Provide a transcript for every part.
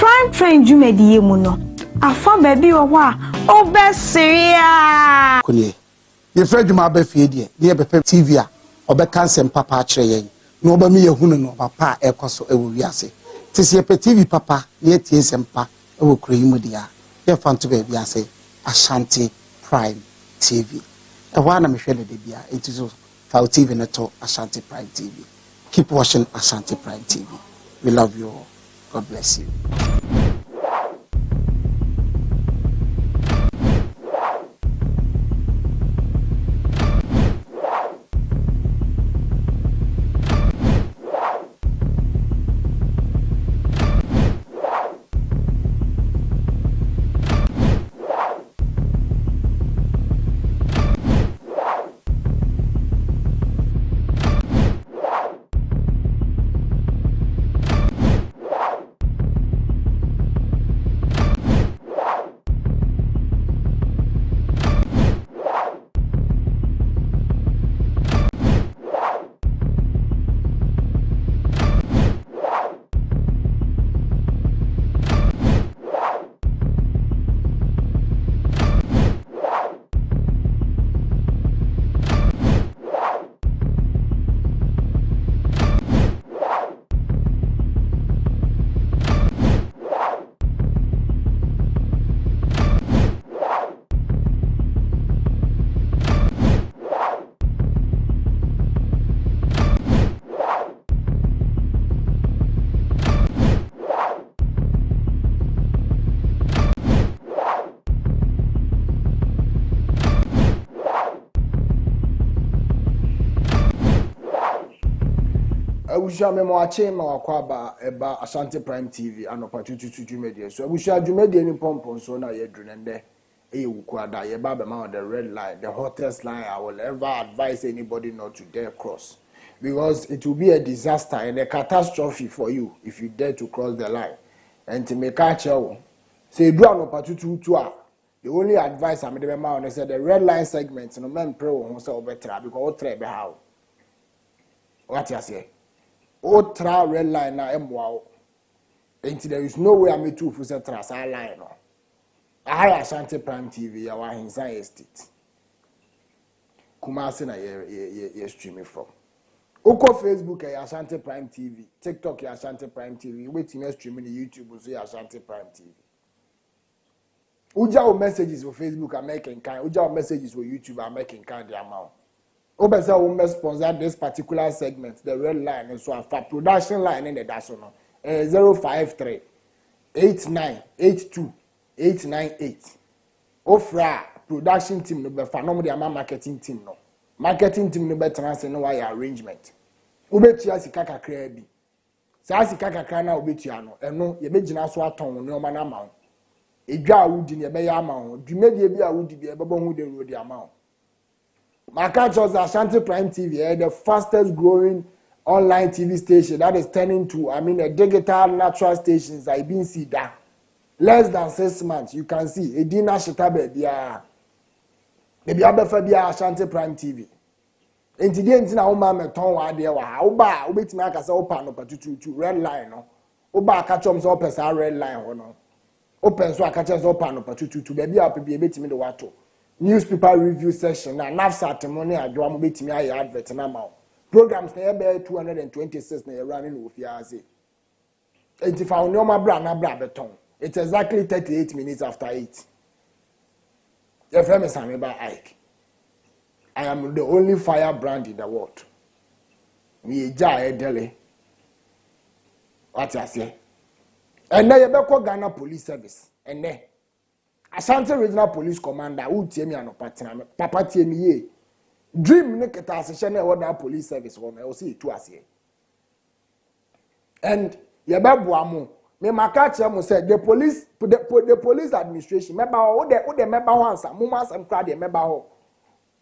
Prime train jumedi mu no. Afa baby wa obeseria. Kunye. Ye friend juma be fie de. Ne be TV a obeka nsem papa akire yen. Na oba me yehunu no papa ekoso ewo wiase. Tisi pe TV papa ye tie sempa ewo kura yimu dia. Ye fanto be wiase Ashanti Prime TV. E wa na me hwele de bia. It is File TV na to Ashanti Prime TV. Keep watching Ashanti Prime TV. We love you all. God bless you. Abusha memo ache ma wakwaba eba Ashanti Prime TV Anopa Tutuutu media so abusha dwumedia ni pompon so na ye drunende wukwada ye ba be ma the red line, the hottest line I will ever advise anybody not to dare cross, because it will be a disaster and a catastrophe for you if you dare to cross the line. And to make a show say do Anopa Tutuutu, the only advice I'm the ma on say the red line segment no men pro won say obetra because o tre be how what you say Otra red line na emwa. Until there is no way I made two for set trans line. I Ashanti Prime TV ya wa Hinsa Estate. Kumasi na ye streaming from. Oko Facebook ya Ashanti Prime TV, TikTok ya Ashanti Prime TV, waiting me streaming YouTube so ya Ashanti Prime TV. Uja o messages for Facebook are making kind. Uja o messages for YouTube are making kind the amount. Obesa will sponsor this particular segment, the red line, and so for production line in the dasono 053 8982 898. Ofra production team no be fanom the marketing team no. Marketing team no be transfer no why arrangement. Ubetua sika kakra bi. Sa sika kakra na ubetua no, eno ye begina so aton no ma na ma. Edwa awudi ne be ya ma ho. Dwumedie bi awudi bi e bebo hu de road ama ho. My catch was Ashanti Prime TV, the fastest growing online TV station that is turning to, a digital natural stations. I've been see that. Less than 6 months, you can see. Edina Shitabe, the Abefabia Ashanti Prime TV. And today, in our mamma, Tom, idea, Oba, wait me, I can say, open up to red line. Oba, catch us up as our red line. Open so I catch us open up to baby up be a bit me the water. Newspaper review session na nafsa testimony adwa mo betimi aye advert na ma programs na be 226 na you running no fiase enti fa onyo ma bra na bra beton. It's exactly 38 minutes after 8. Your friend is Anopa Ike. I am the only fire brand in the world. Me ja edele what you say and na ye be call Ghana Police Service and ne Ashanti Regional Police Commander who tie me Anopa papa tie me ye dream ne keta asehye na e that police service wo na o say tu ase and ye be boa mo me maka che mo say the police administration meba ho de meba ho ansa mo ma asem kra de meba ho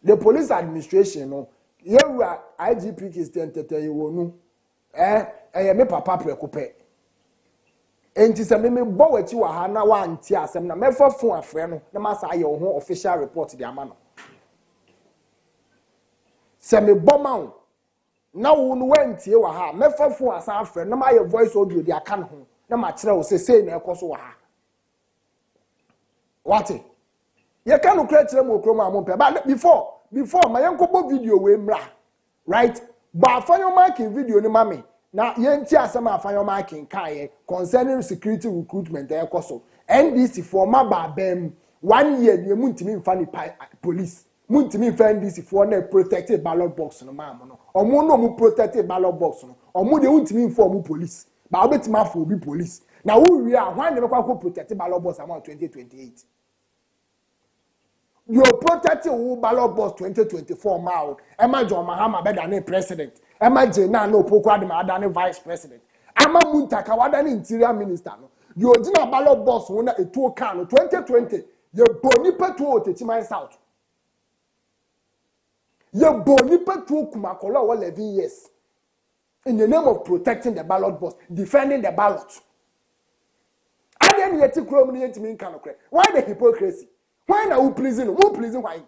the police administration no ye wura IGP Christian Tete wo nu ye me papa prekope. Enti se me bo wachi wa ha na wa nti asem na mefa fun afre no na ma sa ye ho official report de ama no se me bo ma wo na wo no wantie wa ha mefa fun asa afre na ma ye voice audio de aka no ho na ma kyerɛ wo sɛ na ɛkɔ so wɔ ha wate ye ka no kra kyerɛ mo krom a mo pɛ but before ma yɛnkɔbɔ video we mra right ba afanyo marking video ni mame na yɛnti asɛm afanyo marking kae concerning security recruitment ɛkɔ so NDC for ma ba bam 1 year ni muntimi mfa ni police muntimi mfa NDC for na protected ballot box no ma mo no omo no mo protected ballot box no omo de muntimi mfa omo police ba obetima afọ obi police na wo wi a hwan de bekwa protected ballot box am 2028 you protected wo ballot box 2024 ma Emma John Mahama be da president Emma Jena no pokwa de ma da vice president ama Muntaka wa da interior minister no the original ballot box wo na etuo kan no 2020 ye boni petuo Techiman South ye boni petuo Kumakola over 11 years in the name of protecting the ballot box defending the ballot and then yet krom ni yetimi kan no kre why the hypocrisy. Why na who pleasing why?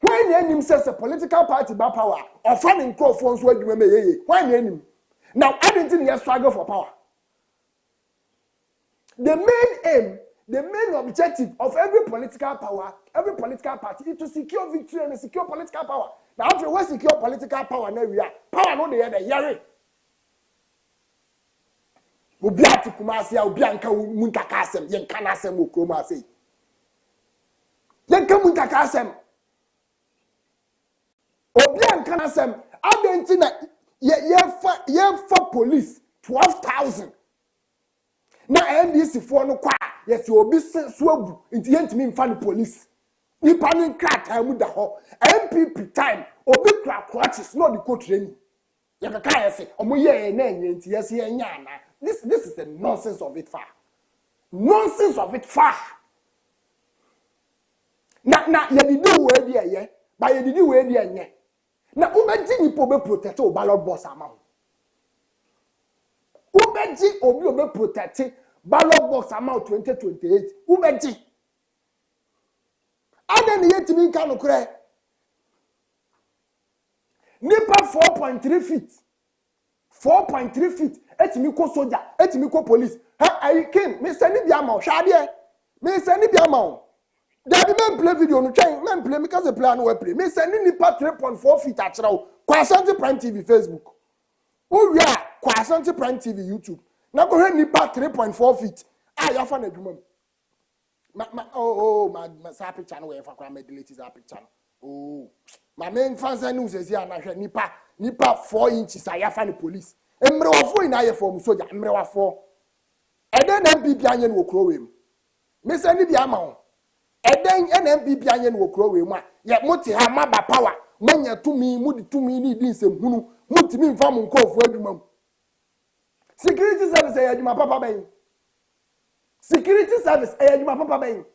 When you says a political party by power or funding crowd funds where you may why you now I didn't think you struggle for power. The main aim, the main objective of every political power, every political party is to secure victory and secure political power. Now after we secure political power now we are power no dey the yare. Obi ati kumasi obi anka muntaka asem yen kana asem okroma say. Then come with a casem. Obian canasem. Adentina ye for police 12,000. Now NDC for no qua. Yes, you will be swabu into yent me fan police. Ni panin crack time with the ho. MPP time. Obi crack crutches not the court training. Yakaka say, Omoye and yes, yana. This is the nonsense of it far. Nonsense of it far. Na ye did do we dey ye but ye did we dey nye na ubeji ni po be protect o ballot box amount ubeji obi be protect ballot box amount 2028 ubeji adan ye timi kan no kre nipa 4.3 feet 4.3 feet etimi ko soldier etimi ko police ha I came me send bi amount hwade me send bi amount Daddy men play video no train men play because the plan we play. Me sending nipa 3.4 feet at now. ASHANTI Prime TV Facebook. Oh yeah, ASHANTI Prime TV YouTube. Na go he nipa 3.4 feet. Ah ya fa na dwuma. My happy channel we fa kwa me delete is happy channel. Oh. My main fans news is here na hwe nipa 4 inches ya fa na police. Emre wafo ina ye for soldier emre wafo. Eden MPP anye no kro we. Me send bi ama Eden NMPP anye no kro we mu a ye moti ha maba power manya tumi mudi tumi ni di nsem hunu mutimi mfa mo nkofo adwuma mu security service adwuma papa ben security service adwuma papa ben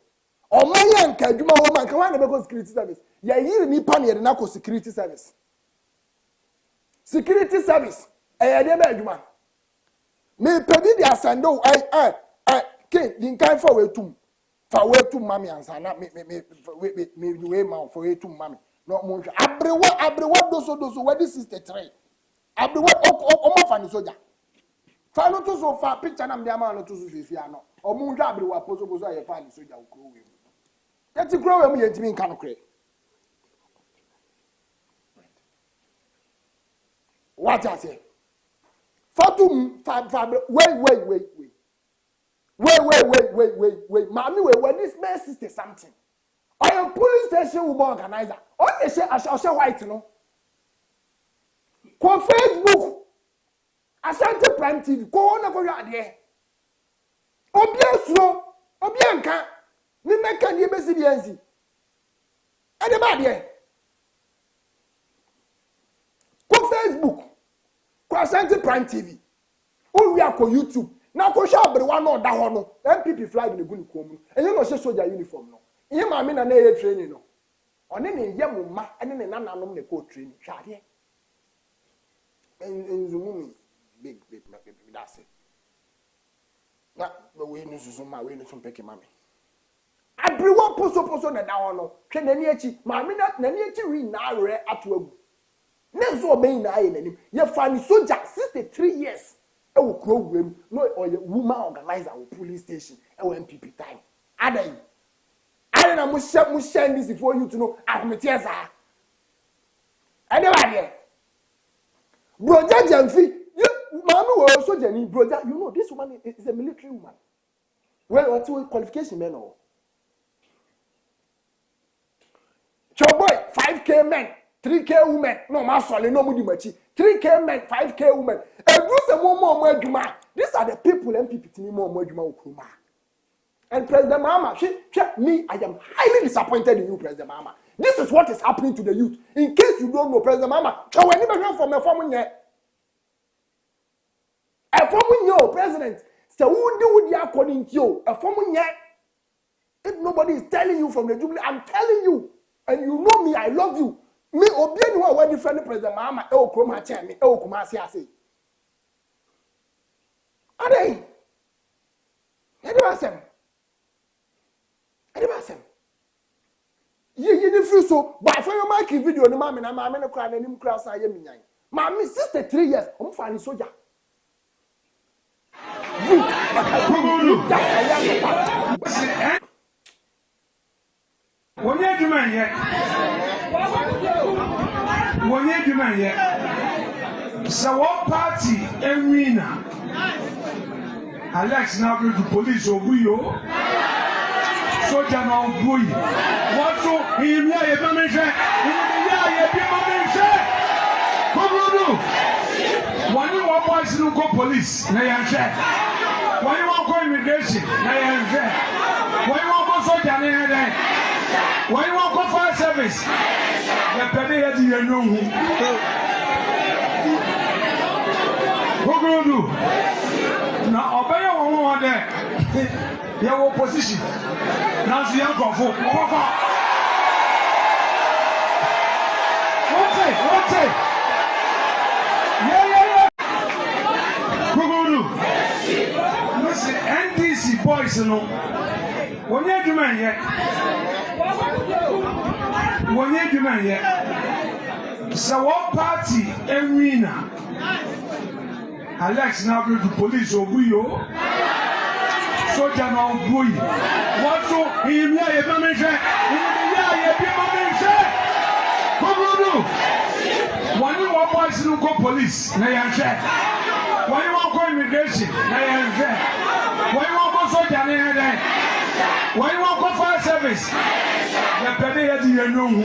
o manya nka adwuma wo man ka wa na be ko security service ye yiri ni pa na ye na ko security service de be adwuma me pedi di asando ke din kan fa we tum fa we tum mami ansa na me we ma for we tum mami no mo abrewa doso we 63 abrewa o ma fa ni soja fa no to so fa picture na me ama no to so sisi ano o mo hwa abrewa poso aye fa ni soja okro we yeti kro we mu yentimi nka no kre what I say fatum fa wait. Mommy, when this man 60 something. I am police station will organizer. All they say, I shall white, you know. Go Facebook. ASHANTI Prime TV. Go on over there. Obia Obianka. Me make can you be CDNC. And the bad here. Go Facebook. Go ASHANTI Prime TV. Oh, we are go YouTube. Now go show everyone no that one no MPP flag in the guni kom and you no say soldier uniform no you ma me na na training no one ne yam ma ene ne nananom ne ko training hwade en zumumi big that's it na we no susu ma we no so peke ma me everyone poso na that one no hwe na ni achi ma me na ni achi wi na awre ato agu ne so o me na aye nanim ye fa ni soldier 63 years will grow with no or a woman organizer or police station or MPP time. I don't must share this for you to know I'm a teaser. Anybody? Brother Jamfi, you Mama was also Jenny, brother. You know, this woman is a military woman. Well, what's your qualification, man? Your boy, 5K men, 3K women, no master, no much. 3K men, 5K women. And do some more Juma. These are the people MPP more Juma. And President Mama, me, I am highly disappointed in you, President Mama. This is what is happening to the youth. In case you don't know, President Mama, I will never hear from a former yet. A former president, so who do you according to you? A former yet. If nobody is telling you from the Jubilee, I'm telling you. And you know me, I love you. Me, Obiani, who are different President Mama, Kroma Chami, Kumasi, I say. Are they? You feel so, but if you make a video, the mama and I'm a cry and him cross, I am in. Mammy, 63 years, I'm finding soldier. One year, man, yet. 1 year, man, yet. So, what party and winner? Alex now go to police or we soldier now boy. What so? Him ya ye be mention. When you want boys to go police, na ya share. When you want go immigration, na ya share. When you want go soldier, na ya share. When you want go fire service, ya pede ya di you know who. Go do. Na obey one there. Your opposition. Now the young go for. What's it? Yeah. Go. Listen, NDC boys, you know. When you do man yet. When you do man yet. So what party and winner? Alex now go to police or we soldier now boy. What so? Him ya ye be mention. When you want boys to go police, na ya share. When you want go immigration, na ya share. When you want go soldier, na ya share. When you want go fire service, ya pede ya di you know who.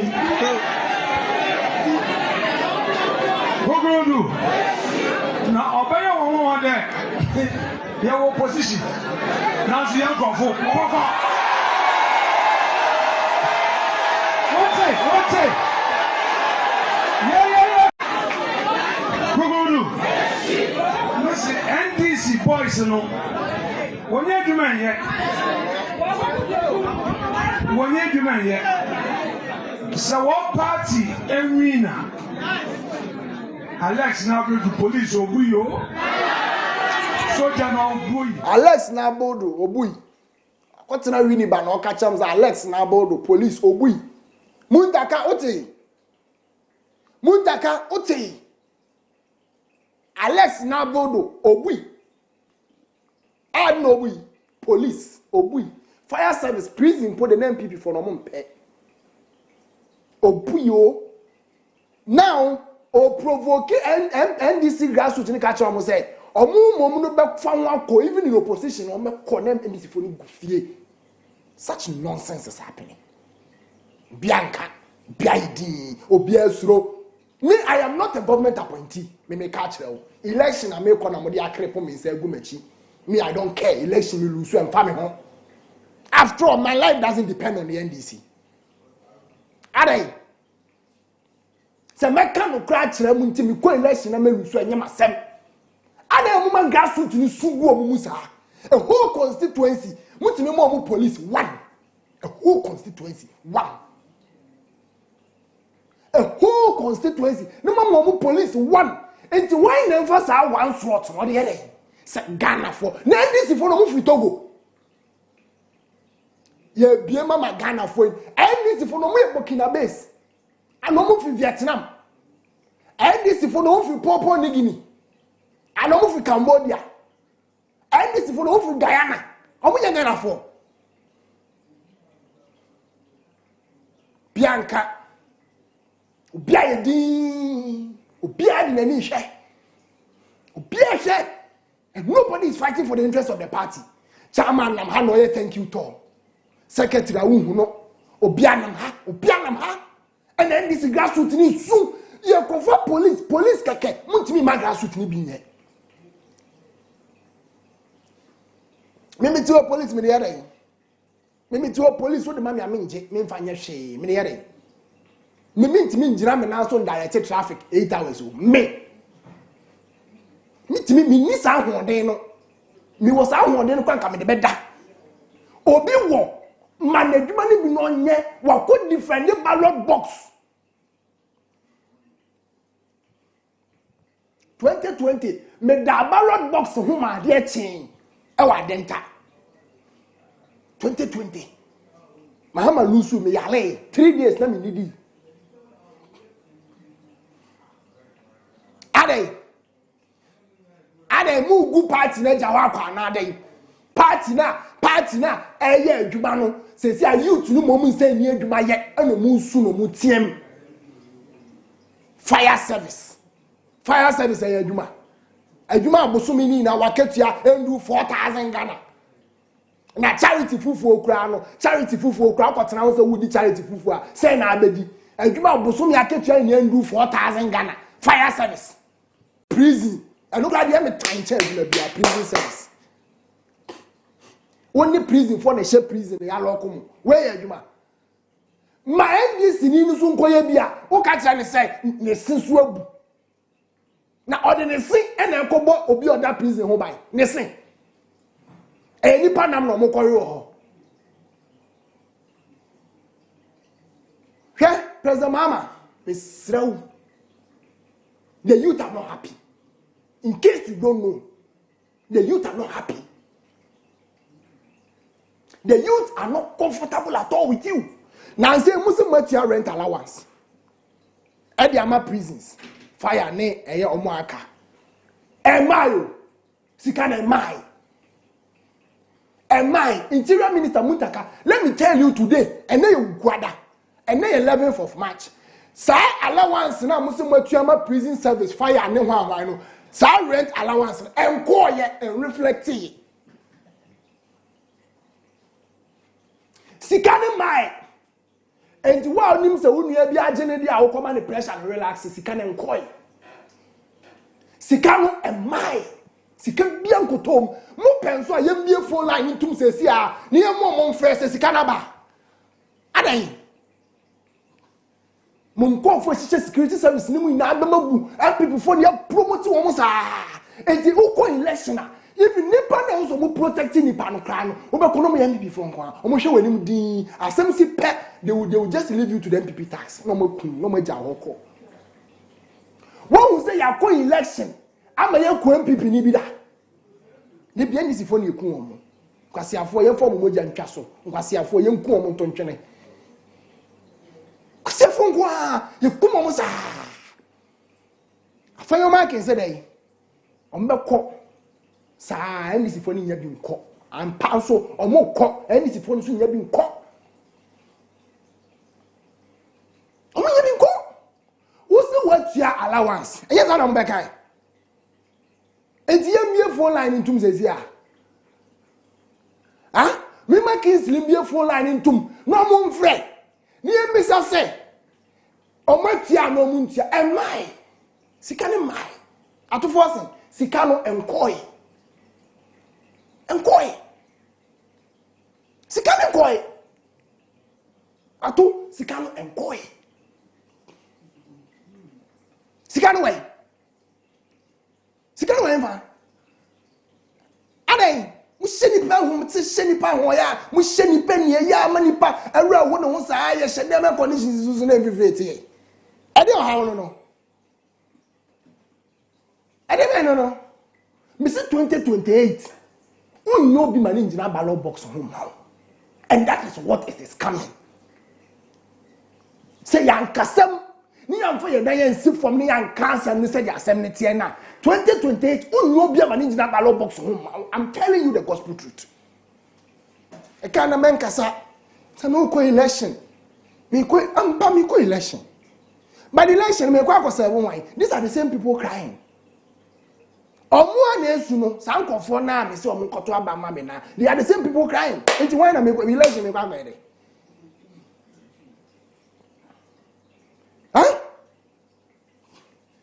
Go do. Now obey one there. Your opposition. Now the young go for. What's it? Yeah. Go. Listen, NDC boys, you know. When you do man yet. When you do man yet. So what party and winner? Alex now go to police or we soldier now boy. Alex now bodo obui. What's na wini ba na catch am Alex now bodo police obui. Muntaka ote. Alex now bodo obui. No obui. Police obui. Fire service prison put the name people for no mumpe. Obui o. Now o provoke NDC grassroots ni catch am say omu no be fa wan ko even in opposition o me condemn NDC for ni gufie. Such nonsense is happening. Bianca Biaidi Obiasro. Me, I am not a government appointee. Me catch election I make on a modi akrepo me say gumechi. Me, I don't care. Election me lose and family home. After all, my life doesn't depend on the NDC. Are se meka no kra kire mu ntimi ko election na me lose and yema sem. Are woman grassroots ni sugu omumu sa. A whole constituency, mutimi mo police one. A whole constituency one. A whole constituency. No more police one. And why never say one slot or the other? Say Ghana for. Now this is for no move Togo. Yeah, be mama Ghana for. And this is for no move Burkina Faso. And no move Vietnam. And this is for no move Papua New Guinea. and omo fi Cambodia NDC for omo fi Guyana omo ye Ghana for Bianca Obia ye din Obia di nani hwe Obia hwe and nobody is fighting for the interest of the party chairman nam ha no ye thank you to secretary awu no Obia nam ha and NDC grassroots ni su ye kofa police keke muntimi ma grassroots ni bi nye mimi ti o police me yare mimi ti o police wo de ma me amenje me mfa nye hwe me yare mimi ntimi ngira me na so direct traffic 8 hours o me mitimi mi ni sa hoden no mi wo sa hoden no kwanka me de beda obi wo management ni bi no nye wa ko different ballot box 2020 me da ballot box ho ma de chin e wa denta 2020 mahama lusu me yale 3 days na me nidi ade mu gu party na jawa kwa na ade party na eye adwuma no sesi a youth no mom nse ni adwuma ye eno mu su no mu tiem fire service eye adwuma abosomi ni na waketua endu 4000 Ghana na charity fufu okura akotena wo se wudi charity fufu a say na abedi adwuma abosomi aketua ni endu 4000 Ghana fire service prison and look at the time change na bia prison service only prison for the shape prison ya lokum where adwuma ma NDC ni nso nkoye bia wo ka kira ne say ne sinso abu na ordinary and enkobo obi oda prison ho bai ne sin nipa nam no mo kore ho hwe president mama besrew the youth are not happy. In case you don't know, the youth are not happy. The youth are not comfortable at all with you. Now say Muslim material rent allowance. At the ama prisons, fire ne eye omoaka. Emayo, sikana emai. Interior Minister Muntaka. Let me tell you today, and then you guada, and then 11th of March. Sa allowance na Muslim material prison service fire ne hwa no. Sa rent allowance enko ye and reflect it. Sikane mai. And wa onim se wonu ya bi agene dia wo koma ne pressure and relax sikane enko ye. Sikano emai. Sika bia nkotom. Mo penso a yem bia phone line ntum sesi a ne yem mo first sikana ba. Adan. Munko for security service ni mu na abemabu and people for their promote wo sa enti uko election if nipa na so mu protecting nipa no kra no wo be kono mo MPP for nko a mo hwe wanim din asem si pe they will just leave you to the MPP tax no mo kun no mo ja hoko wo say ya ko election ama ya ko MPP ni bi da ne bia ni si fo ni kun wo kwasiafo ye fo mo ja ntwa so kwasiafo ye nkun wo ntontwene Sefungwa, you come on, sir. I find your mark and say, on the court, sir, and this is for you being caught. And Panso or more caught, and this is for you being caught. Oh, you being caught. What's the word to your allowance? Yes, I'm back. And the mere phone line in Tum says, yeah. Huh? We make his Libya phone line in Tum. No more friend. Near Mr. Say, Omatia no muntia, and my Sikane my at to forcing Sikano and Koi Sikane Koi Atu Sikano and Koi Sikano way Van Ade. Musheni pa hu mti sheni pa ho ya musheni pa ne ya manipa awura wo no sa ya shede me conditions zuzu na everything ade o ha no ade me no me say 2028 we no be mani ngina ballot box home now and that is what it is coming say yankasem ni am for ye dan ye nsi from ni an cancer ni say the assembly tie na 2028 unno bia ma ni gina ballot box ho. I'm telling you the gospel truth. E kana men kasa say no ko election. Me ko election. By the election me ko akose won. These are the same people crying. Omo na esu no sankofo na me say omo koto aba ma me na. They are the same people crying. Enti why na me ko election me ko amere. Huh?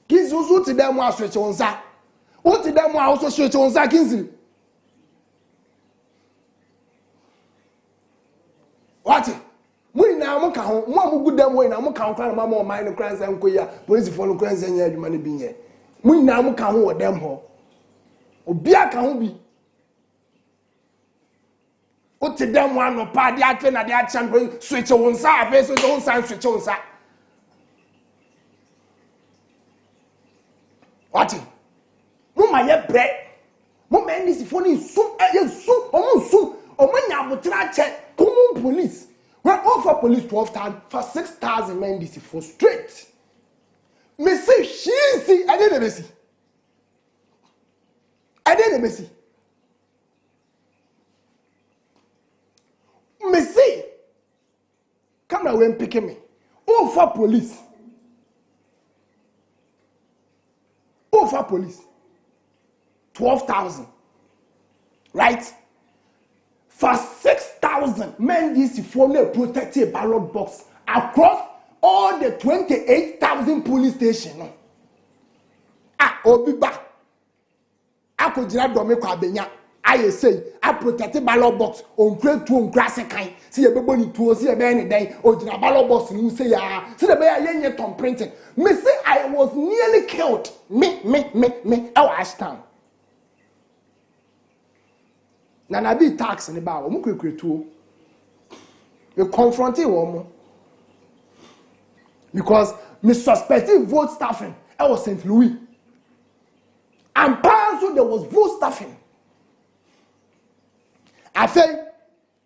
Kinzu ti dem wa switch onza. O ti dem wa also switch onza kinzi. What? Muni na mo ka ho, mo amugu dem we na mo ka ho kwa na mama o man no kran san koya. Police for no kran san nya aduma ne bi nye. Muni na mo ka ho wo dem ho. Obi aka ho bi. O ti dem wa no pa de ate na de a chan switch onza afa switch onza switch onza. What? Mama ye bre. Mama any si phone sum ye sum omo sum omo nya abotra che common police. We offer police 12,000 for 6,000 men this for straight. Me say she see I didn't see. I didn't see. Me say come now when pick me. Offer police. For police 12,000 right for 6,000 men this for a protected ballot box across all the 28,000 police stations. Obiba akojira dome kwa benya I say I protected ballot box on create to on grass kind see a baby to see a ben day or ballot box and you say ya see the bear yenye tom printing me say I was nearly killed me our Ashtown na na be tax in the bar omo kwekwetuo we confronted woman because me suspected vote staffing I was St. Louis and so there was vote staffing. I say,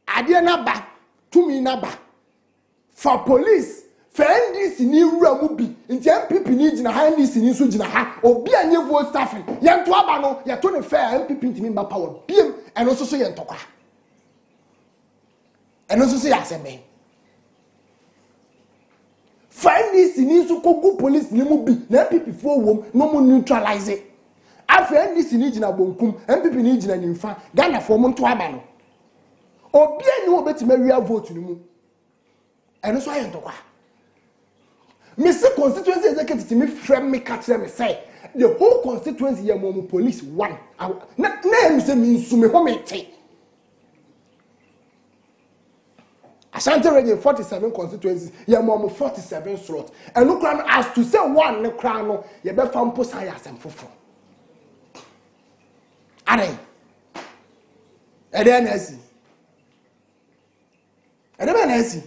I didn't ba to me na ba for police. For this ni ramubi, in the MPP needs na hand this in so jina ha. Obi anye vote staffing. Yan to aba no, ya to ne fair MPP to me ba power. Biem and also so yan toka. And also say aseme. Find this in so kogu police ni mu bi na MPP for wom no mo neutralize it. After this in jina bonkum, MPP ni jina nimfa. Ghana for mo to aba no. Obi ani wo beti mawia vote ni mu eno so ayen tokwa me se constituency executive me frame me catch them say the whole constituency ye mo police one na em se me nsu me ho me te Ashanti region 47 constituencies ye mo 47 slots eno kra no as to say one ne kra no ye be fa mpo san ya asem fofo are ede na asi ede be na asi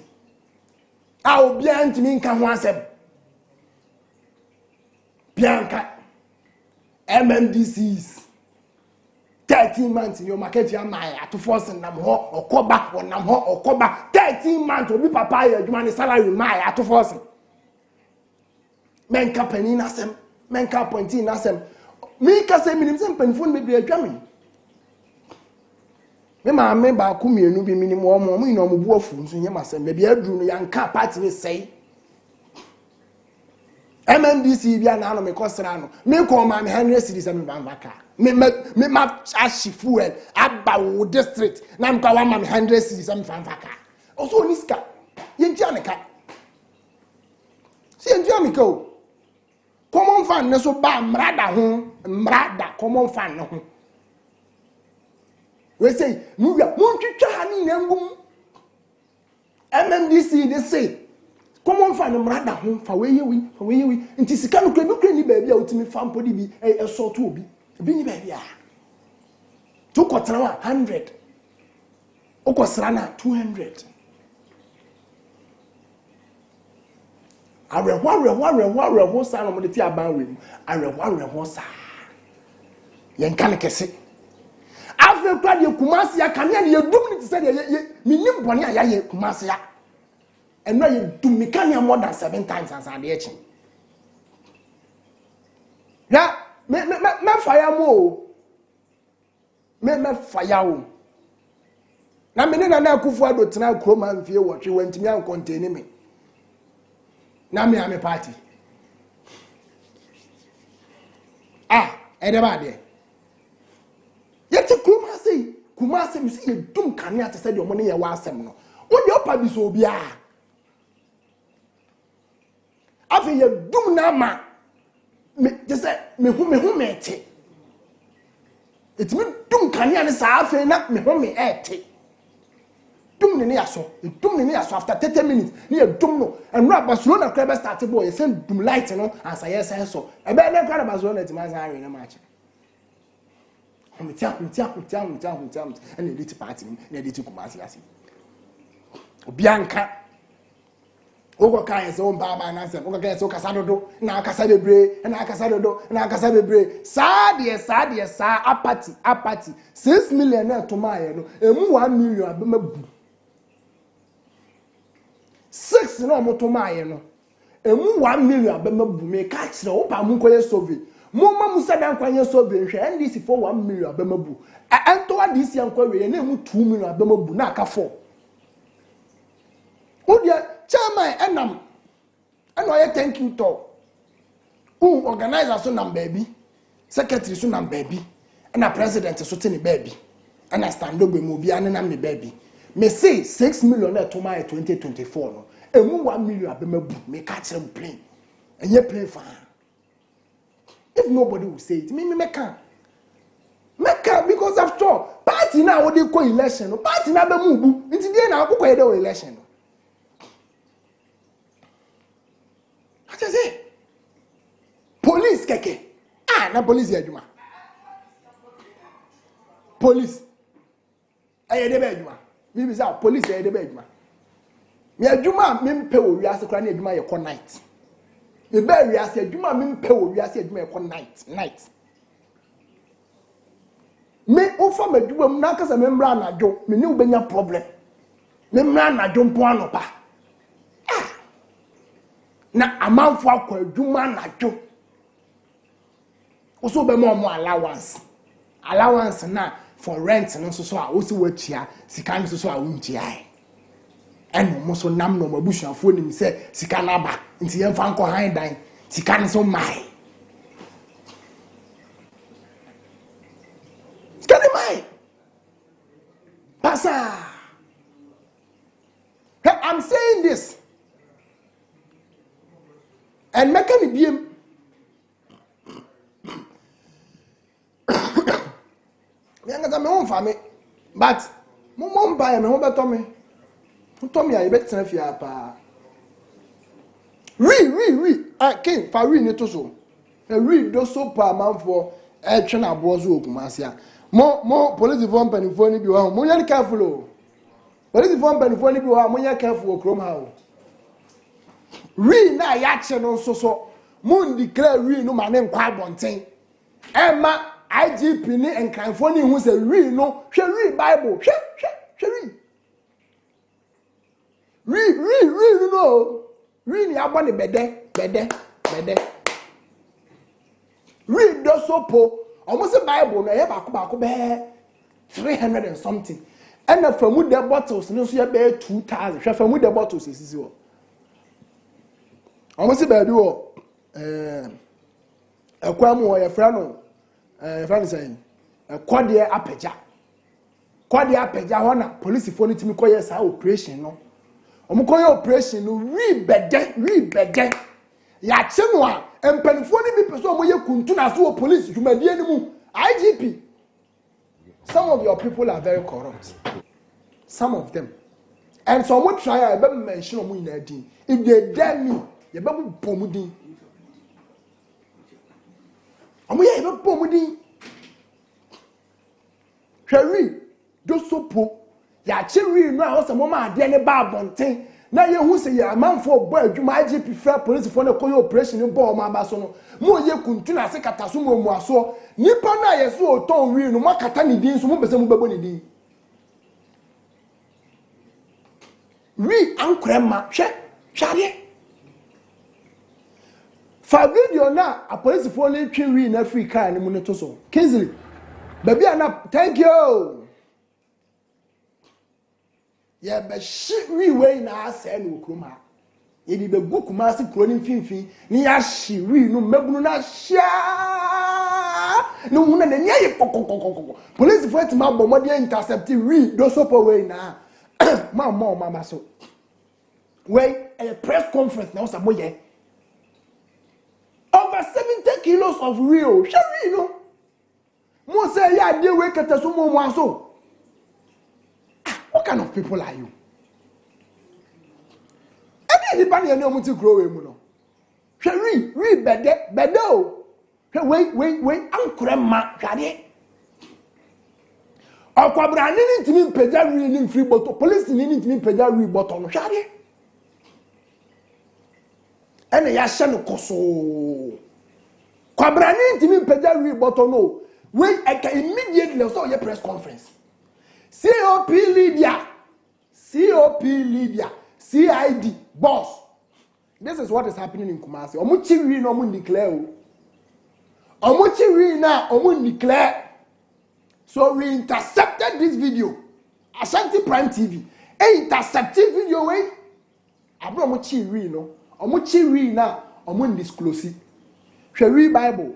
a obi antimi nka ho asem Bianca MMDCs 13 months in your market ya my to force nam ho okoba wonam ho okoba 13 months obi papa ya adwuma ne salary my to force men company na sem men company na sem me ka say minim sem panfon me bi adwame me ma me ba ku mienu bi minim omo mo ina omo bu afu nso nyem asem be bia aduru no yanka party ne sei MMDC bia na no me kosra no me ko ma me 100 cities am ban vaka me ma ashifu el aba wo district na me ka wa ma me 100 cities am ban vaka also niska yentia ne ka si yentia me ka o common fan ne so ba mrada common fan no ho we say mu ya mu twitwa ni na ngum MMDC they say common fan mrada ho fa we yewi nti sika no kra ni ba bia utimi fa mpodi bi e so to obi bi ni ba bia to kotra 100 okosra na 200 arehwa sa no mo de ti aban we arehwa sa yen kan kese afre kwa de kumasi ya kan ya de dum ni ti se de minim bone ya ye kumasi ya eno ye dum mi kan ya more than 7 times as ade echi ya me fire mo me fire wo na me ne na Akufo Addo tena kroma mfie wo hwe wantimi an contain me na me am party ede ba de yete kuma sei mi se ye dum kane atese de omo ne ye wa asem no wo de opa bi so bia afi ye dum na ma me just me hu me ete etimi dum kane ane sa afi na me hu me ete dum ne yaso after 30 minutes ne ye dum no enra Barcelona club start boy ye send dum light no ansa ye say so e be na kwa Barcelona ti ma san awe na match Mtia and edit party na edit kumasi ase obianka ogo kan se o baba na se ogo kan se o kasa dodo na akasa bebre sa apati 6 million na to maye no emu 1 million abemabu 6 na omo to maye no emu 1 million abemabu me ka kire o pa mu koye sovi Mama Musadan kwanye so benhwe NDC for 1 million abemabu ento adisi ankwa we na emu 2 million abemabu na aka 4 Udia chairman enam eno ye thank you to organizer so nam baby secretary so nam baby na president so te ne baby na stand up mu bia ne nam ne baby me say 6 million na to my 2024 no emu 1 million abemabu me ka kire plane enye plane fa If nobody will say it, me can. Because after all, party now what they call election, party now be move. Until then now, who call it election? I just say, police keke. Na police yajuma. Police. Aye de be yajuma. Me be say police aye de be yajuma. Me yajuma me pe wo wiase kra na yajuma ye night. The berry as a juma min pe wo wiase adwuma e ko night me ofa madwuma mu na kasa me mra na dwo me ne ubenya problem me mra na dwo mpo anopa na amanfo akwa adwuma na dwo oso be mo allowance na for rent no so a osi watua sika no so a wuntia eno mo so nam no mabusuafo nim se sika na ba nti ye mfa nko han dan sika no so mai sika ni mai pasa I'm saying this and make any biem me anga me won fa me but mo buy me ho beto me Tommy, I bet Senfia pa. King, for ne to so. Do so pa man for action abozo okumasia. More police form penifoni bi wa. Mo yan careful o. Police form penifoni bi wa, mo yan careful okrom ha o. Na ya che no so. Mo declare no ma ne nkwa abonten. Emma IGP ni enkanfoni hu se no, hwe Bible. Hwe no. Ni abone bede. Read do sopo. Almost a Bible na ye baako be 300 and something. And the famu the bottles no so ye be 2000. Hwe famu the bottles sisi wo. Almost be bi wo ekwam wo ye fra no fra say kwade apagya. Kwade apagya ho na police fo no timi koye sa operation no. Omukoye operation no bede ya chenu a empanifo ni bi peso omoye kuntu na so police humadie ni mu IGP. Some of your people are very corrupt, some of them, and so mo try I be mention omo ina din. If they dare me ye be bomu din omo ye be bomu din hwari do sopo ya chiri no a wo se mo ma ade ne ba bonten na ye hu se ye amanfo bo adwuma IGP fra police for na koyo operation ni bo ma ba so no mo ye kuntu na se kata so mo aso nipa na ye so oton wi no makata ni din so mo bese mo bebo ni din wi ankrema hwe For video na a police for only twi in Africa and muneto so. Kingsley. Baby ana thank you. Yeah, but shit we way na say no kroma. Ye di be go Kumasi kroni mfimfin ni ya hye wi no mabunu na hya. No huna na nya ye kokokokoko. Police for it ma bomode intercept wi do so po way na. Mama so. Wait, a press conference now some way. Over 70 kilos of real. Shall we know? Mo say ya dey we kata so mo so. What kind of people are you? Anybody you know mo ti grow mu no. Hwe we bede o. Wait, ankure ma hwade. Akwabra ni ntimi mpagya wi ni free bottle. Police ni ntimi mpagya wi bottle no hwade. Ene ya hye no koso. Kwabra ni ntimi mpagya wi bottle no. Wait, I can immediately so your press conference. COP Lydia, CID, boss. This is what is happening in Kumasi. Omuchi wi no omu declare o. Omuchi wi na omu declare. So we intercepted this video. Ashanti Prime TV. Intercepted video way. Abro omuchi wi no. Omuchi wi na omu disclose. Hwe Bible.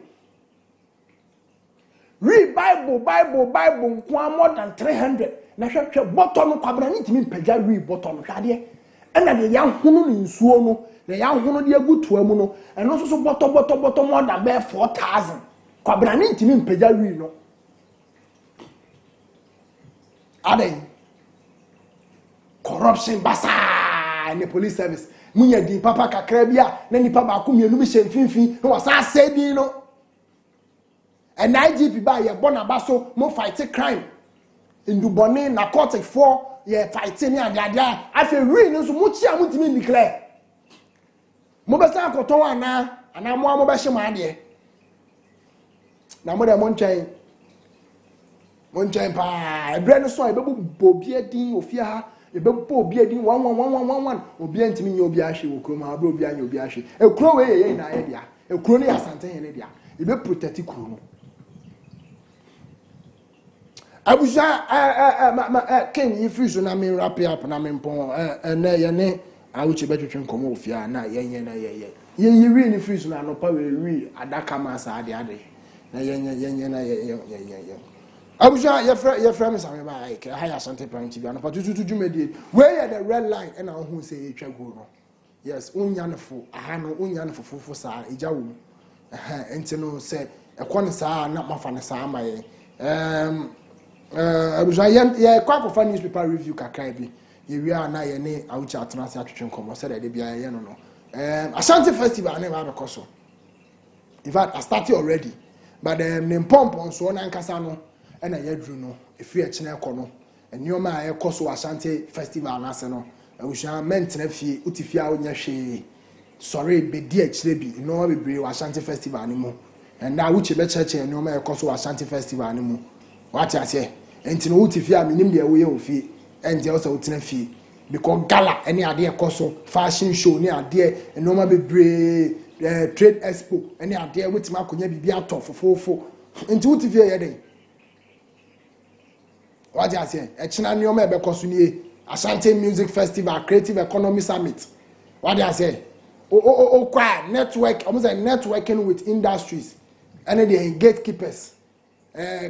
Read Bible kwa more than 300. Na hwehwe bottom kwabra ni timi mpagya read bottom hwade. Ena de ya hunu ni nsuo no, na ya hunu de agutu amu no, eno so bottom more than 4,000. Kwabra ni timi mpagya read no. Aden. Corruption basa in the police service. Munya di papa kakra bia na nipa ba ko mienu bi hye no wasa asedi no. And IGP ba ye bonabaso mo fight crime in Dubone narcotic for ye fighting ni ade afi wi no so mo chia mo timi declare mo be sa akoton ana mo be hye ma ade na mo de mo nchen pa ebre no so e be bo bia din ofia ha e be bo bia din 1111 obi antimi nye obi ahye wo kro ma obi anya obi ahye e kro we ye na ye dia e kro ne asante ye ne dia e be protect kro no Abuja Ken you free so na me wrap up na me pon na ye ne awuche betwetwe nkomo ofia na ye really free so na Anopa we adaka ma sa ade na ye na ye Abuja ye frame me same ba ke high Ashanti Prime TV Anopa tutuutu dwumedie we ye the red line na hu say ye twa go no yes unyanefo aha no unyanefo fofo sa eja wo enti no say ekone sa na mafa ne sa amaye Abuja ye kwa kofa newspaper review kakra bi ye wi ana ye ne awucha atenase atwetwe nkomo se de bia ye no Ashanti festival na ba bekoso in fact I started already but ne pompon so na nkasa no na ye dru no efi e kine ekọ no enioma ye koso Ashanti festival na se no Abuja mentena fie utifia onya hwe sorry be di a kire bi no bebre wa Ashanti festival ni mu and na wuche be cheche enioma ye koso Ashanti festival ni mu what I say enti no utifia minim de wo ye ofie enti also utina fie because gala any ade ekoso fashion show ni ade enioma bebre trade expo any ade wetima akonya bibi atofofofo enti utifia ye den what I say e china enioma e bekoso ni Ashanti Music Festival Creative Economy Summit what I say kwa network almost like networking with industries and the gatekeepers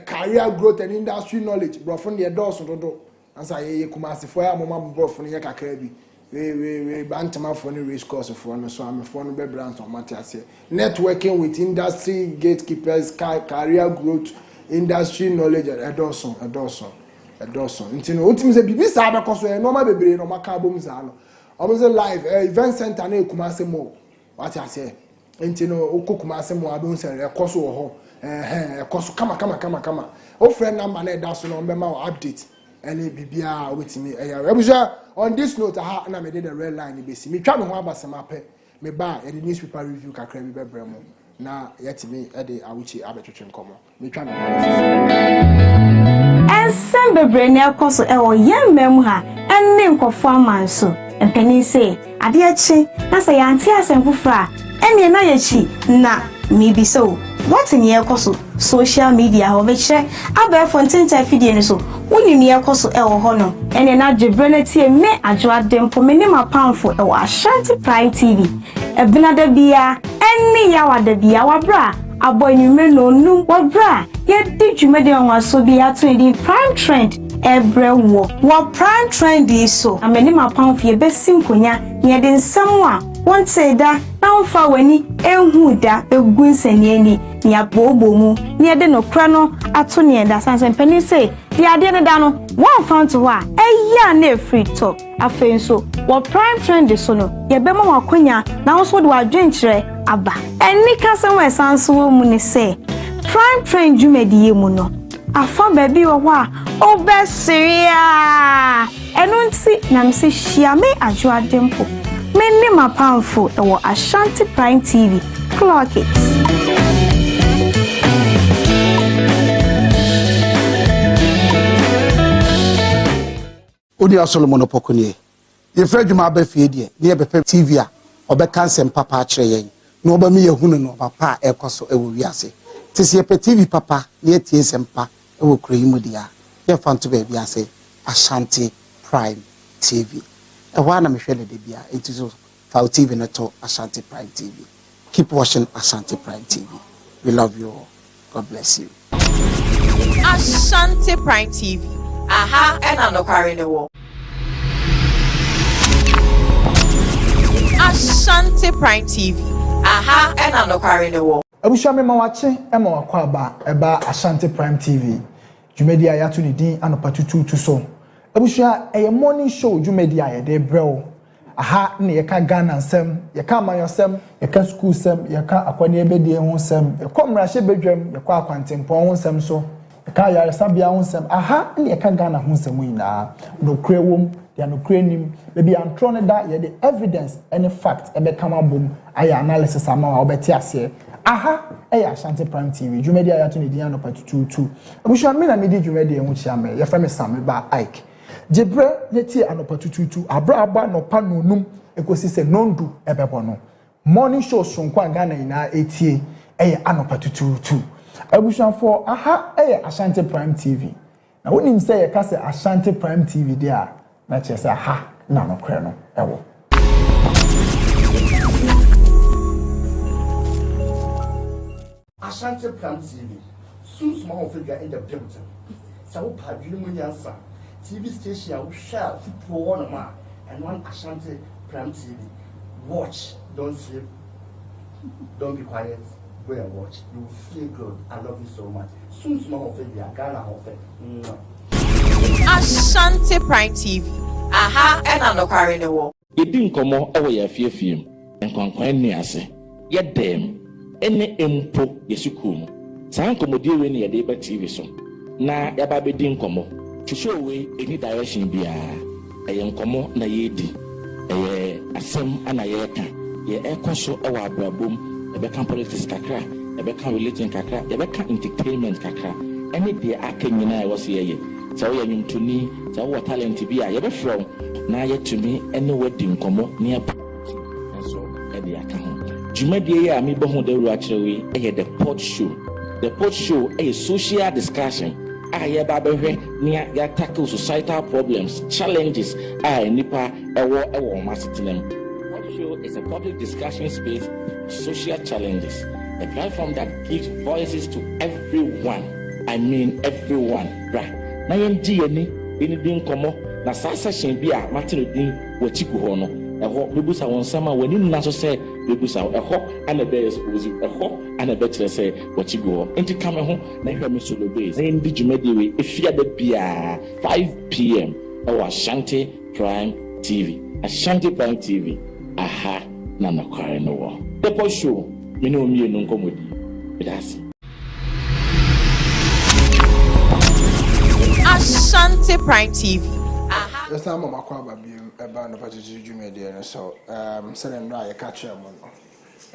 career growth and industry knowledge bro from the doors do answer ye Kumasi for ya mama bro from ye kakra bi we bantama for the race course for no so am for no be brands on matter say networking with industry gatekeepers career growth industry knowledge edoson ntino ultim say bibi sa be koso e normal bebre no maka bom za no almost live event center na Kumasi mo what I say ntino Kumasi mo abon say e koso ho koso kama o friend number na da so no be ma update any bibia wetimi Abuja on this note ha na me dey the red line be si me twa me ho abasema pe me ba e the newspaper review kakra bi bebre mo na yetimi e dey awuchi abetwetwe nkomo me twa me ensen bebre na ekoso e wo yemmem ha enne nkofo amanso empani se ade achi na se yanti asem fufura ene na yechi na maybe so what in your coso social media ho be chere aba fontinta fidie ni so woni mi ekoso e wo ho no ene na dwebreneti me ajo adempo me ne mapamfo e wo Ashanti Prime TV ebina da bia ene ya wada bia wabra aboyume no num wabra ye di dwumede wanso bia to di Prime Trend ebre wo Prime Trend so amene mapamfo ye besim konya ye de nsam a wonte da na wonfa wani ehu da egunsani ani ni abobo mu ni ede no kra no ato ne da sansen pani say di ade ne da no one found to wa eya na free talk afen so wo Prime Trend so no ye be ma wakonya na wonso de wadwenkyere aba eni kasem we sanso mu ni say Prime Trend jumediye mu no afa baby wo a obesiria enu nti na mse hia me ajo adempo many my powerful or Ashanti Prime TV. Clock it. Odi Solomon Opokunye. Ye Fred Juma be fie die, ne be TV a obeka nsem papa akire yen. Na oba me yehunu no papa ekoso ewo wiase. Tisi ye TV papa ne tie nsempa ewo kroyimu dia. Ye fanto be biase Ashanti Prime TV. Ewana mehwele de bia entizo Fao TV na to Ashanti Prime TV. Keep watching Ashanti Prime TV. We love you all. God bless you. Ashanti Prime TV. Aha and Anopa in the wall. Ashanti Prime TV. Aha and Anopa in the wall. Abusha me mawache ema wakwa eba Ashanti Prime TV. Jumedi ayatu ni din Anopa Tutuutu so. Abusha eye morning show jumedi ayede breo. Aha ne yeka Ghana nsem, yeka amanyosem, yeka school sem, yeka akwani ebedie ho nsem, yeka mrahye bedwam, yeka akwantempon ho nsem so, yeka yaresabia ho nsem. Aha ne yeka Ghana ho nsem nyina. No krewom, ya no krenim, baby antro ne da ye the evidence any fact ebe kama bom, aya analysis ama wa obeti ase. Aha eya Ashanti Prime TV. Jumedi ayato ne din Anopa Tutuutu. Abusha me na me di jumedi ho chia me. Ye fa me Sam ba Ike. Jebre yeti Anopa Tutuutu abra no pa no num ekosi se nondu ebebo no morning show sonkwa Ghana ina etie eye Anopa Tutuutu abushafo aha eye Ashanti Prime TV na wonim se ye ka se Ashanti Prime TV dia na che se aha na no kre no ewo Ashanti Prime TV soon small figure in the building so padri mu nyansa TV station share for one man and one Ashanti Prime TV. Watch, don't sleep, don't be quiet. Go and watch. You will feel good. I love you so much. Soon small of it, Ghana of it. Ashanti Prime TV. Aha and Anopa in the wall. You didn't come over your fear film and conquer me as a yet them any empo yesukum. San commodity when you're able TV so. Na yababe din komo. To show away any direction be a young commo na yedi, a asem and a yeka, ye echo our boom, a become politics kakra, a become religion kakra, a become entertainment kakra. Any day I came in, I was here. So you to me, so what talent to be a ever from now yet to me, any wedding commo near and so at the account. Jumedia, me bohon de actually, I had the pod show. The pod show a social discussion. I near ya tackle societal problems, challenges. Nipa ewo masitinem. What show is a public discussion space, social challenges, a platform that gives voices to everyone. I mean everyone, right? Na yenji ni din komo na sa session bi a Martin din wachiku ho no. Eho bebusa won sama wani na so say bebusa eho ana be expose eho ana be kire say wachigu ho enti kame ho na hwe me solo base na ndi jumadi we efia da bia 5 p.m. Ashanti Prime TV. Ashanti Prime TV. Aha na nakware no wo the post show me no mi no nkomodi that's Ashanti Prime TV. Aha. Yes, I'm a kwaba bi eba no patiti jumedi no so sele no aye ka kire mo no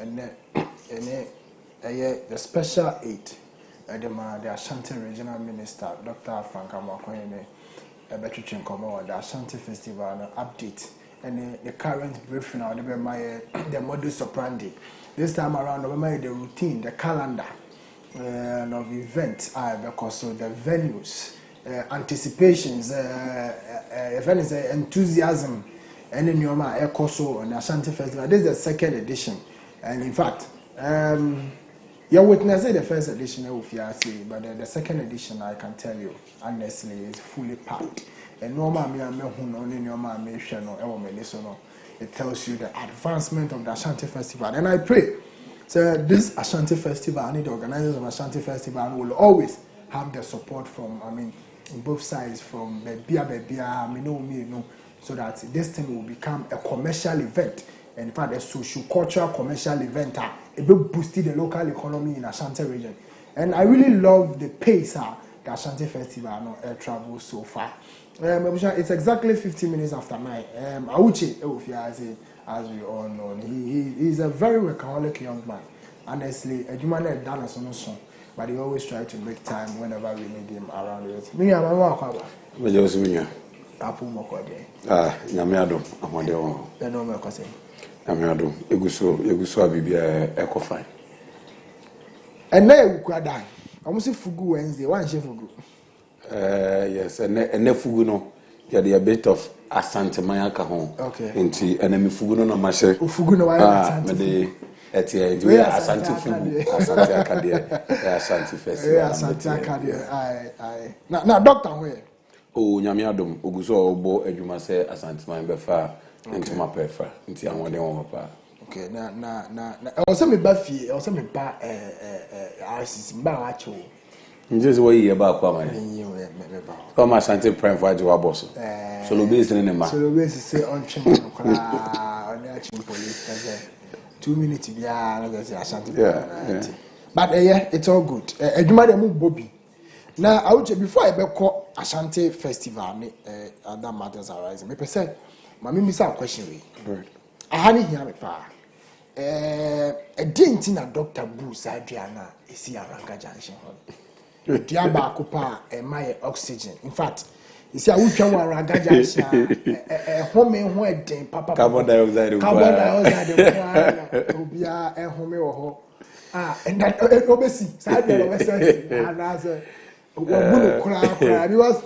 ene the special aid the Ashanti regional minister Dr. Frank Amakoyene ebetwetwe nkomo the Ashanti festival no update and the current briefing now the modus operandi this time around, remember the routine, the calendar of events, because so the venues, anticipations, enthusiasm, and in your Ecoso and Ashanti Festival. This is the second edition, and in fact, you're witnessing the first edition of Fiasi, but the second edition, I can tell you, honestly, is fully packed. And it tells you the advancement of the Ashanti Festival. And I pray, so this Ashanti Festival, the organizers of Ashanti Festival will always have the support from, in both sides, from so that this thing will become a commercial event. And in fact, a socio-cultural commercial event. It will boost the local economy in Ashanti region. And I really love the pace the Ashanti Festival travels so far. It's exactly 15 minutes after 9. Auchi, as we all know, he's a very workaholic young man. Honestly, a human had done us on a song, but he always tries to make time whenever we need him around it. Me, I'm a walk. Apple Mokode. Yamiado, Amadeo. The normal question. Yamiado, Eguso, Bibia, Ecofine. And now you could die. I must say Fugu Wednesday. One chef Fugu. Yes, and Nefugu no. You're a bit of Asante Mayaka home. Okay. Into enemy Fugu no Mashe. Fugu no Asante. We are Asante Fugu. Asante Akadia. Asante Festival. Asante Akadia. Aye. Now, Doctor, where? Oh, Nyamiadum, Oguso, Obo, Ejuma say Asante Maybefa, into my prefer. Into I want them over. Okay, na. Also me Buffy, also me ba RCC ba acho. Just way you about Kwama. Come Asante Prime for your boss. So lo base in ma. So lo base say on chimney kra on ya chimney police. 2 minutes bia na say Asante. Yeah. But yeah, it's all good. Ejuma dem Bobby. Now, I would say before I call Ashanti Festival, other matters arising. Me person, my me say a question. Right. I hadn't hear me pa. A didn't na Dr. Bruce Adriana is here Ranka Junction. Diaba Kupa my oxygen. In fact, you see, I would come around Ranka Junction. Home and wedding, Papa. Carbon dioxide. Obia and home or and that obviously, because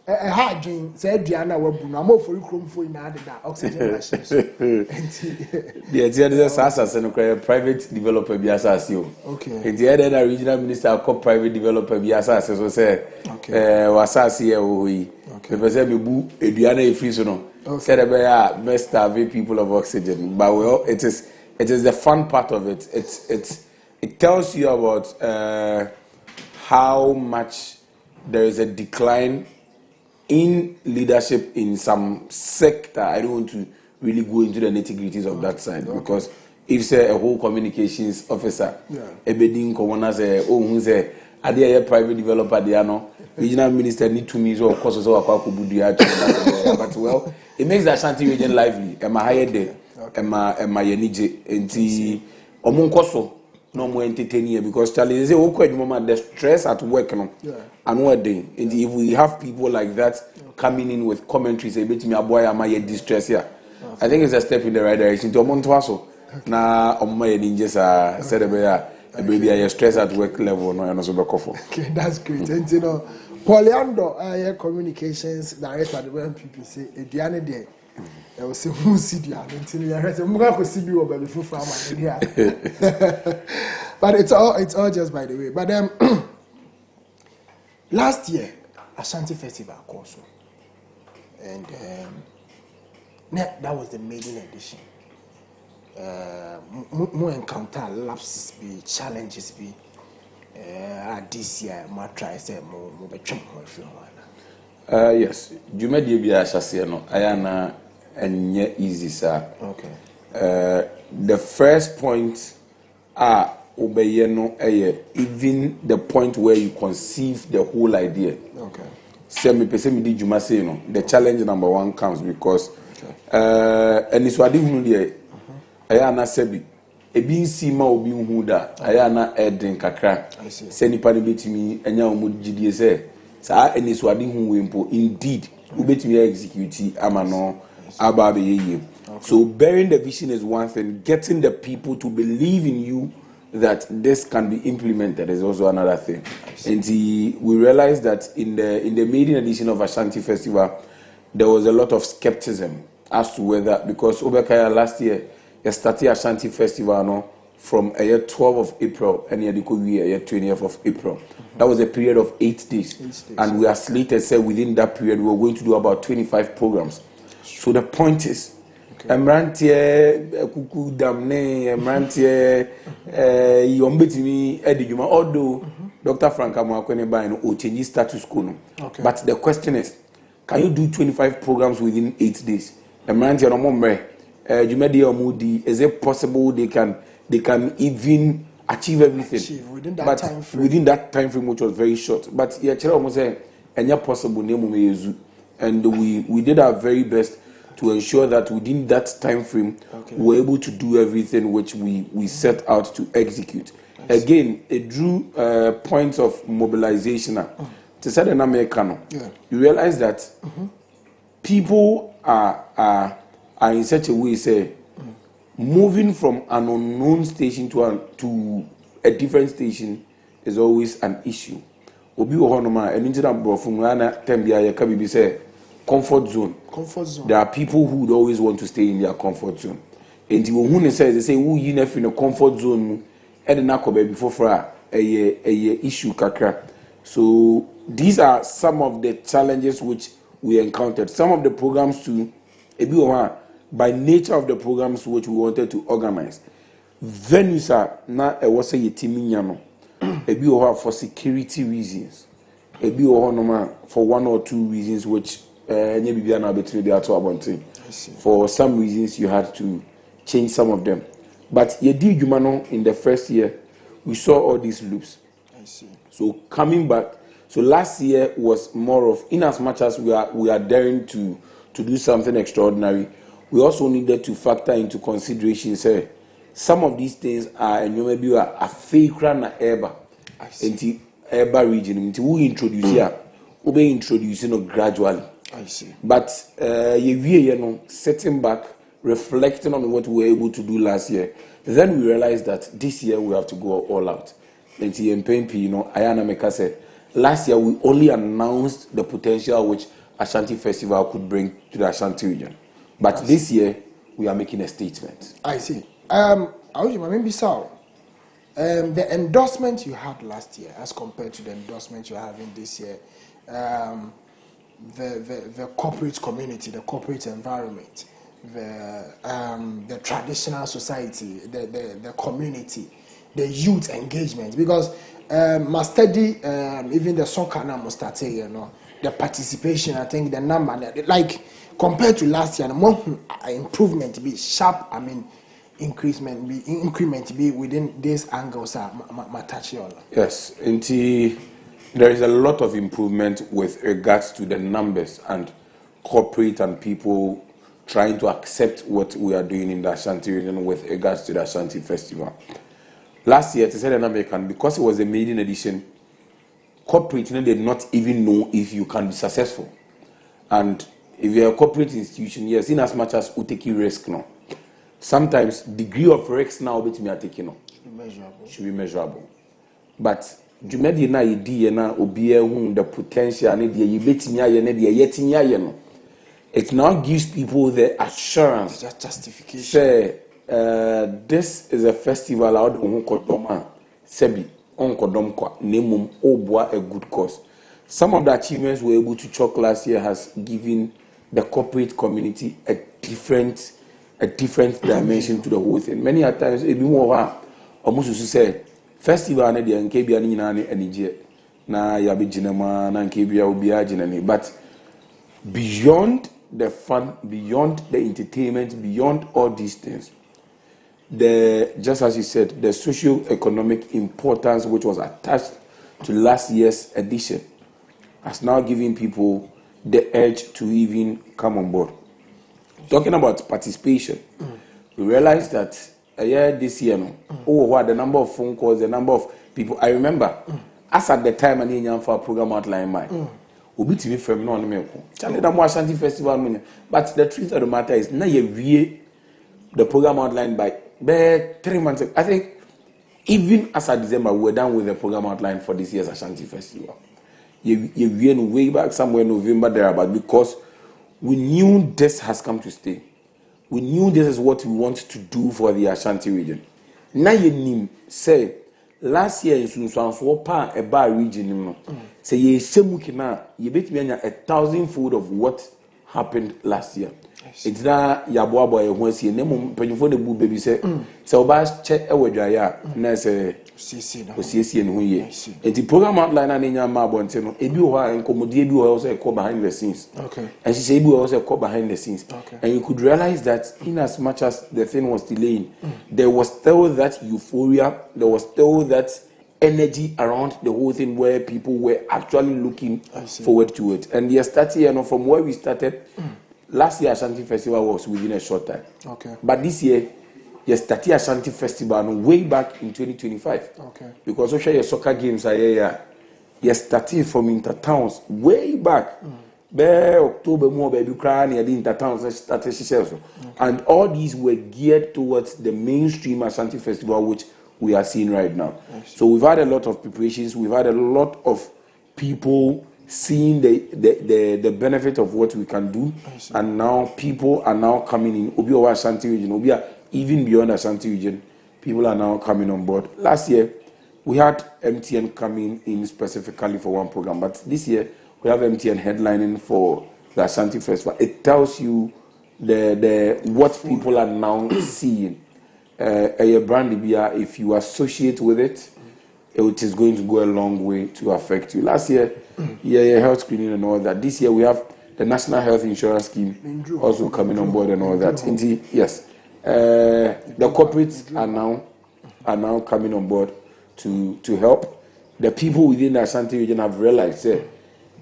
a hard drink said Diana Wabuna more for you for in oxygen machines. Yeah, there's a private developer Biasas you. Okay. The other regional minister called private developer Biasas, so say, was here. We present me boo, a Diana Frisono. Said about best starving people of oxygen. But well, it is the fun part of it. It tells you about how much there is a decline in leadership in some sector. I don't want to really go into the nitty-gritties of that side because if say a whole communications officer, a bedding commoner say, who say, are there a private developer? They are no regional minister need to mean so of course so but well, it makes the Ashanti region lively. Am I higher there? Am I yenije? Enti omunkoso. No more entertaining because Charlie is okay moment the stress at work and what day. And if we have people like that coming in with commentaries, say, "Bet me a boy, am I distress here?" I think it's a step in the right direction. To Montuaso, na my ninjas are said a baby I stress at work level. No, I'm not okay, that's great. And you know, Poliando, communications director, the way people say, Diana day. I was saying, who see the until you heard some more see you over the food farmer. But it's all just by the way. But last year, Ashanti Festival also, and that was the maiden edition. More encounter lapses be challenges be. This year, my try say more yes, you made you be a no. Ayana. And yet easy, sir. Okay. The first point obeyeno even the point where you conceive the whole idea. Okay. The challenge number one comes because and it's what you do. Ayana sebi. Ebi si ma obi hu da. Ayana edin kakra. Say nipa ni betimi enya omudjidie say. Sa eni so ade hu wempo indeed. Ubetimi execute amano. So bearing the vision is one thing. Getting the people to believe in you that this can be implemented is also another thing. And we realized that in the maiden edition of Ashanti Festival, there was a lot of skepticism as to whether, because Obekaya last year, they started Ashanti Festival from a year 12th of April and year 20th of April. That was a period of 8 days. And we are slated, say within that period, we were going to do about 25 programs. So the point is, Emrantie kuku damne Emrantie yombetimi edijuma although Dr. Frank Amwakwene by no change status quo. But the question is, can you do 25 programs within 8 days? Emrantie no more jumedi omudi, is it possible they can even achieve everything within that time frame? Within that time frame, which was very short. But yeah, chere almost say enya possible name yezu, and we did our very best to ensure that within that time frame, we were able to do everything which we set out to execute. Again, it drew points of mobilization. To say an American, you realize that people are in such a way, say, moving from an unknown station to a different station is always an issue. Obi ohonoma eninjira brofum na tembia ye ka bibi say comfort zone. There are people who would always want to stay in their comfort zone. And who they say who you in a comfort zone and na ko be before a issue kakra. So these are some of the challenges which we encountered. Some of the programs too, by nature of the programs which we wanted to organize, venues are na was a yetiminyano. For security reasons, for one or two reasons which for some reasons you had to change some of them. But in the first year, we saw all these loops. I see. So coming back, so last year was more of, in as much as we are daring to do something extraordinary, we also needed to factor into consideration, say, some of these things are, and you maybe are a fake run eba into eba region. We introduce here, we be introducing gradually. I see. But sitting back, reflecting on what we were able to do last year, then we realized that this year we have to go all out. And Ayana Meka said, last year we only announced the potential which Ashanti Festival could bring to the Ashanti region. But this year we are making a statement. I see. The endorsement you had last year as compared to the endorsement you're having this year, the corporate community, the corporate environment, the traditional society, the community, the youth engagement, because must study even the soccer now must start, the participation. I think the number, like compared to last year, the more improvement be sharp. I mean, increment be within these angles. Yes, indeed. There is a lot of improvement with regards to the numbers and corporate and people trying to accept what we are doing in the Ashanti region with regards to the Ashanti Festival. Last year, to say an American, because it was a maiden edition, corporate did not even know if you can be successful. And if you're a corporate institution, yes, in as much as you take risk now. Sometimes degree of risk now should be measurable. But Jumedi na idea na obiye the potential and it now gives people the assurance. Just justification. Say, this is a festival out on Kodoma, Sebi, on Kodomkwa, Nemum, Obwa, a good cause. Some of the achievements we were able to chalk last year has given the corporate community a different dimension to the whole thing. Many a times, it be more almost to say, festival na dia nkebia ni nyina ne anije na ya be jinama na nkebia obi aginani. But beyond the fun, beyond the entertainment, beyond all these things, just as you said, the socio-economic importance which was attached to last year's edition has now given people the urge to even come on board. Talking about participation, we realized that this year, the number of phone calls, the number of people. I remember, as at the time I for a program outline mine, obi timi from no no me ko chale na mo Ashanti festival mo but the truth of the matter is na ye wie the program outlined by 3 months ago. I think even as of December we were done with the program outline for this year's Ashanti festival. You went way back somewhere in November there, but because we knew this has come to stay. We knew this is what we want to do for the Ashanti region. Now you need say last year in Sunsuanso pa a bar region say ye semukina you bet me 1,000-fold of what happened last year. It's that Yaboa boy when see name for the boo baby say so bas check a wedaya na say CC and who ye. And the program outline and in your mabon ebi wa and comedy ebi wa also call behind the scenes. Okay. And she said ebi wa also call behind the scenes. Okay. And you could realize that in as much as the thing was delaying, there was still that euphoria, there was still that energy around the whole thing where people were actually looking forward to it. And yes, started you know from where we started. Last year Ashanti Festival was within a short time. Okay. But this year, yes, started Ashanti Festival way back in 2025. Okay. Because also your soccer games are here. Yes, started from inter-towns way back. October more baby crying the inter-towns started. And all these were geared towards the mainstream Ashanti Festival, which we are seeing right now. So we've had a lot of preparations. We've had a lot of people seeing the benefit of what we can do, and now people are now coming in. Obi Ashanti region, Obi even beyond Ashanti region, people are now coming on board. Last year, we had MTN coming in specifically for one program, but this year we have MTN headlining for the Ashanti Festival. It tells you the what people are now seeing. A brand, if you associate with it, it is going to go a long way to affect you. Last year, health screening and all that. This year, we have the National Health Insurance Scheme also coming on board and all that. Yes, the corporates are now coming on board to help. The people within the Ashanti region have realized,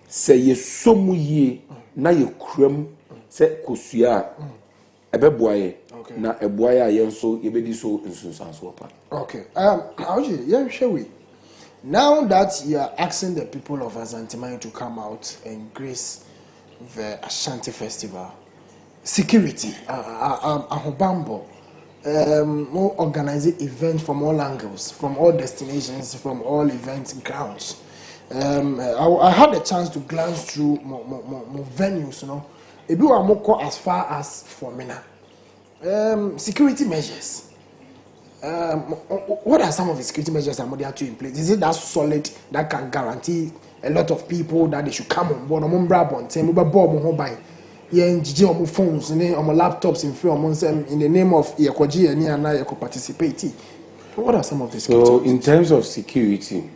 say you so muye na you krem say kusia ebeboye na eboya yenso yebedi so nsunsanso pa. Okay. Yeah, shall we? Now that you are asking the people of Ashanti to come out and grace the Ashanti Festival, security, Ahobambo, organizing events from all angles, from all destinations, from all events grounds. I had a chance to glance through more venues, you know. If you are more as far as for Mina, security measures. What are some of the security measures that they have to in place? Is it that solid that can guarantee a lot of people that they should come on board? Phones and laptops in the name of Yakoji and participate. What are some of the security measures? In terms of security,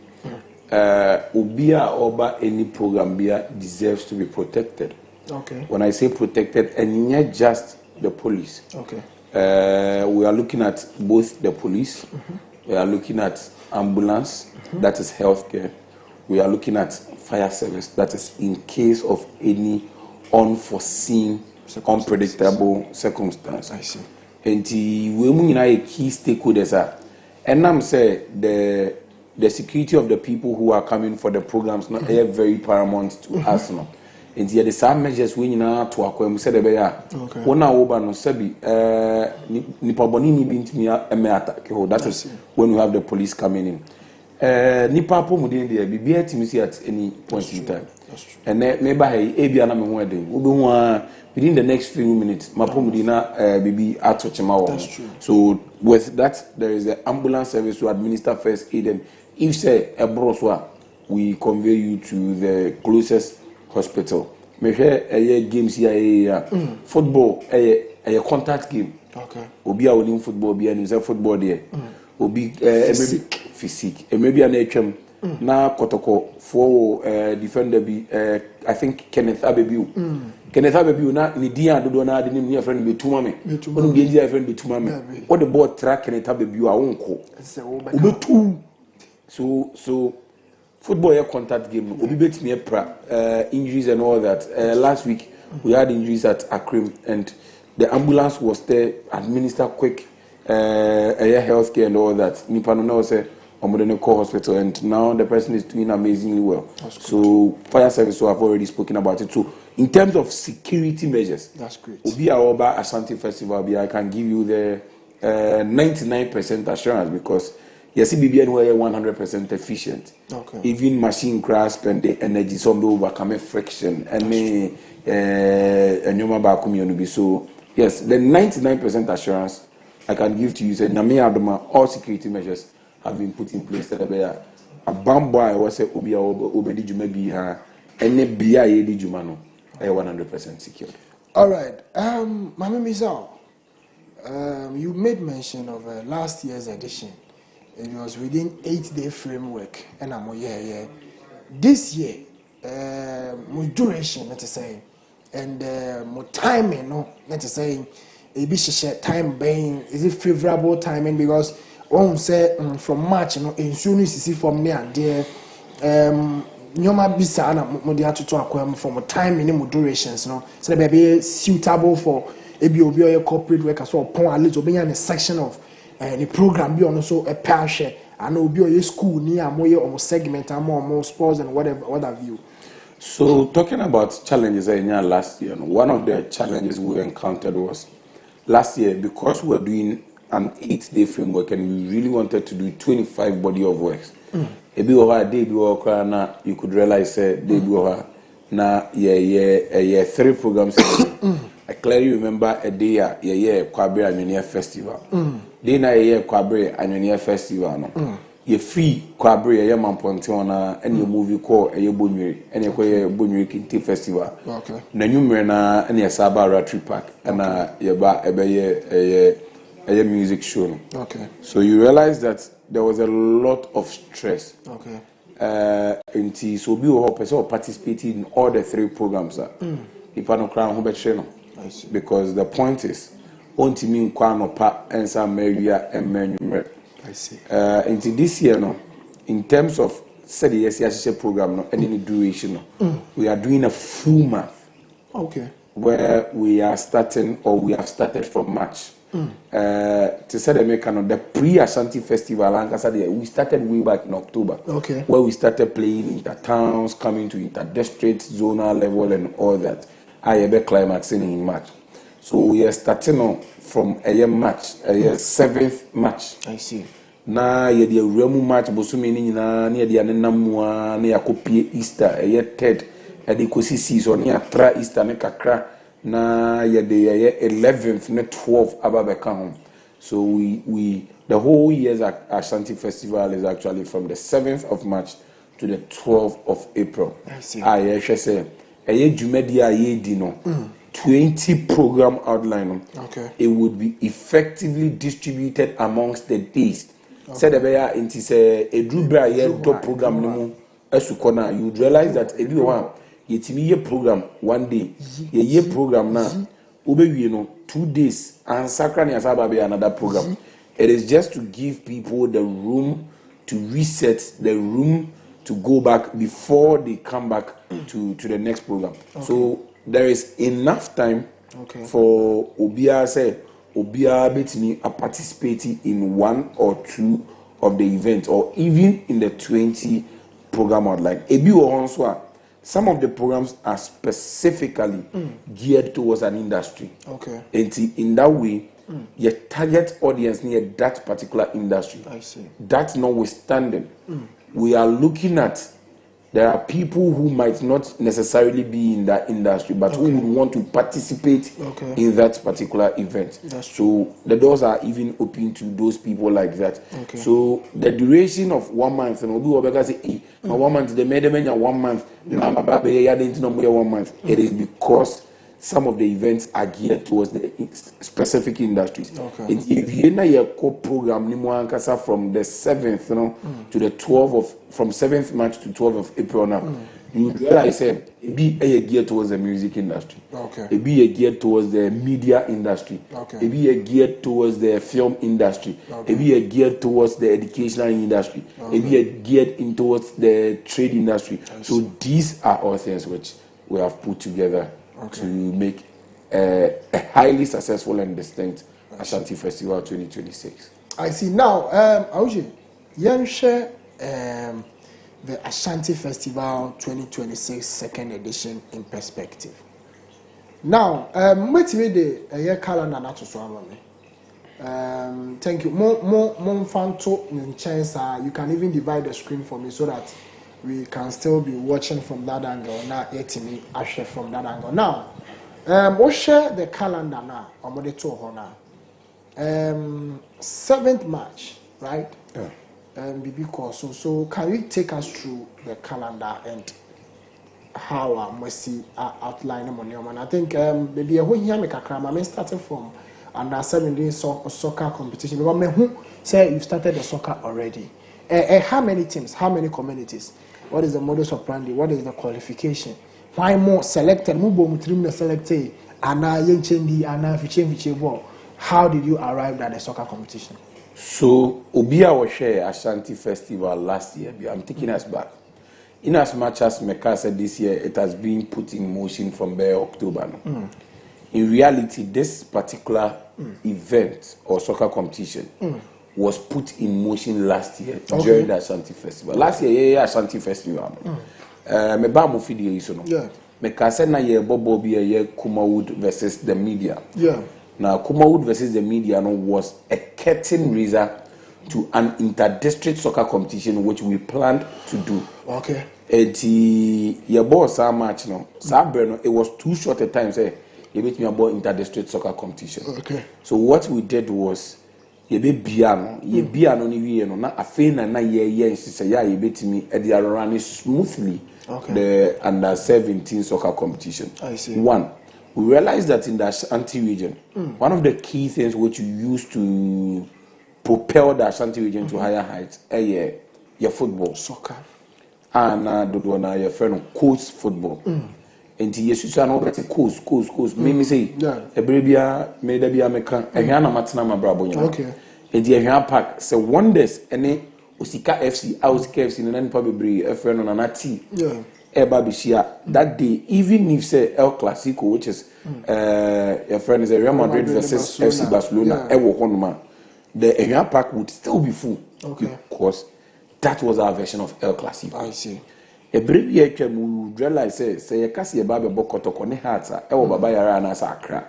Ubia Oba any program deserves to be protected. Okay. When I say protected, and not just the police. Okay. We are looking at both the police, we are looking at ambulance, that is healthcare, we are looking at fire service, that is in case of any unforeseen, unpredictable circumstance. I see. And we are key stakeholders. And I'm saying the security of the people who are coming for the programs not very paramount to us now. And the same measures we need to acquire. We said that when I over no sebi nipaboni ni binti me attack. That is when we have the police coming in. Nipa po mudi there be timisi at any point in time. And maybe ebi ana me wedding. Within the next few minutes, my po mudi na baby atochema. So with that, there is the ambulance service to administer first aid. And if say a broswa, we convey you to the closest hospital. Me share a games here football a contact game. Okay. Obi a winning football be and say football there. Obi physique. E maybe an HM na kotoko for defender be I think Kenneth Abebiu. Kenneth Abebiu na ni dia dodo na de ni friend be tuma me. Onu be dia friend be tuma me. What the ball track Kenneth Abebiu a wonko. Obetu. So football a contact game. Obi bet me injuries and all that. Last week we had injuries at Akrim and the ambulance was there, administer quick healthcare and all that. Nipa no say Omodene Hospital, and now the person is doing amazingly well. So fire service, so I've already spoken about it. So in terms of security measures, that's great. Obi Aoba Ashanti Festival, I can give you the 99% assurance because yes, BBN were 100% efficient. Okay. Even machine grasp and the energy, some will overcome friction and so yes, the 99% assurance I can give to you is that all security measures have been put in place. That a bambo I was say Obi Obedi Jumebi ha any BIA Jumano 100% secured. All right, Mama Mizal, you made mention of last year's edition. It was within 8-day framework, and this year, more duration, let's say, and more timing, no, let's say, a bit time being is it favorable timing because one say from March, in soon as you see from near there, Nyoma bisa na modi atoto akwam from timing and durations, no, so they be suitable for a corporate worker so upon at least obey a section of the program be also a passion and will be a school near more segment and more sports and whatever what have you. So talking about challenges last year, one of the challenges we encountered was last year because we were doing an 8-day framework and we really wanted to do 25 body of works. You could realize na 3 programs. I clearly remember a day Kwabre Anyonia Festival. Day na Kwabre Anyonia Festival no. You free Kwabre Mampontiona and your movie called a Bonuri and a Bonuri Kinti Festival. Okay. Na numera and your Sabara Tree Park and a music show. Okay. So you realize that there was a lot of stress. Okay. And so we were participating in all the 3 programs. If I don't cry, I see. Because the point is, only me Anopa and some area and menu. I see. Until this year, no, in terms of said the program, no, and any duration, no, we are doing a full month. Okay. Where we are starting, or we have started from March. To say the pre-Ashanti Festival, we started way back in October. Okay. Where we started playing inter-towns, coming to inter-district, zonal level, and all that. I have a climaxing in March. So we are starting on from a March, a 7th March. I see. Na ye the Remu March, Bosumi na near the Anamua, near Kopi Easter, a year 3rd, at the Kosi season, near Tra Easter, Nekakra, na ye the 11th, net 12th, Ababekam. So we the whole year's Ashanti Festival is actually from the 7th of March to the 12th of April. I see. I say. A Jumedia Dino 20 program outline. Okay. It would be effectively distributed amongst the days. Said a a Drubra program no esukona. You would realize that everyone a program one day, a year program now, ube 2 days and Sakrani Asababe another program. It is just to give people the room to reset, the room to go back before they come back to the next program. Okay. So there is enough time for Obia Betini participating in 1 or 2 of the events, or even in the 20 program outline. Some of the programs are specifically geared towards an industry. Okay. And in that way, your target audience near that particular industry. I see. That notwithstanding, we are looking at there are people who might not necessarily be in that industry, but who would want to participate in that particular event. So the doors are even open to those people like that. Okay. So the duration of 1 month, and we'll be say, 1 month, the medicine 1 month, 1 month. It is because some of the events are geared towards the specific industries. Okay. If you know your program from the 7th to the 12th of from 7th March to 12th of April now, you realize it be a geared towards the music industry. Okay. It be a geared towards the media industry. Okay. It be a geared towards the film industry. Okay. It be a geared towards the educational industry. Okay. It be a geared in towards the trade industry. So these are all things which we have put together to make a highly successful and distinct Ashanti Festival 2026. I see. Now, Auji, share the Ashanti Festival 2026 second edition in perspective. Now, wait me the year calendar not to swallow me. Thank you. More fun to chance. You can even divide the screen for me so that we can still be watching from that angle. Now, me share from that angle. Now, we'll share the calendar now. I'm going to now. 7th March, right? Yeah. BB course. So can you take us through the calendar and how I must see outline them on your man? I think maybe I will hear me kakra. I starting from under 17 soccer competition. Because me who say you started the soccer already. How many teams? How many communities? What is the modus operandi? What is the qualification? Why more selected? Mubo mutrim selected. Ana yenchendi ana fiche ball. How did you arrive at the soccer competition? So, Obia was share Ashanti Festival last year. I'm taking us back. In as much as Mecca said this year, it has been put in motion from there October. In reality, this particular event or soccer competition was put in motion last year during the Ashanti Festival. Last year, Ashanti Festival. Me ba mo video yi so no. Mecca said na ye bobo bi ye Kumawood versus the media. Now, Kumawood versus the media was a curtain raiser to an inter-district soccer competition which we planned to do. Okay. Your boss match no. It was too short a time. Say you beat me about inter-district soccer competition. Okay. So what we did was ye be biano ni wie no na afei na ye say ye beat me they are running smoothly. Okay. The under 17 soccer competition. I see. One. We realized that in the Ashanti region, one of the key things which you use to propel the Ashanti region to higher heights is your football. Soccer. And your friend coast football. And yes, you know that coast. Me say, a baby made a biameka, a Hana Matana Brabo. Okay. And the Hana Park, so wonders, any Usika FC, Aus KFC, and then probably a friend on an ati. Yeah. That day, even if say El Clasico, which is your friend is a Real Madrid versus FC Barcelona, the area park would still be full because that was our version of El Clasico. I see. A brief year we would realize say a kasi baby bokoto ne hata baba yara na sakra.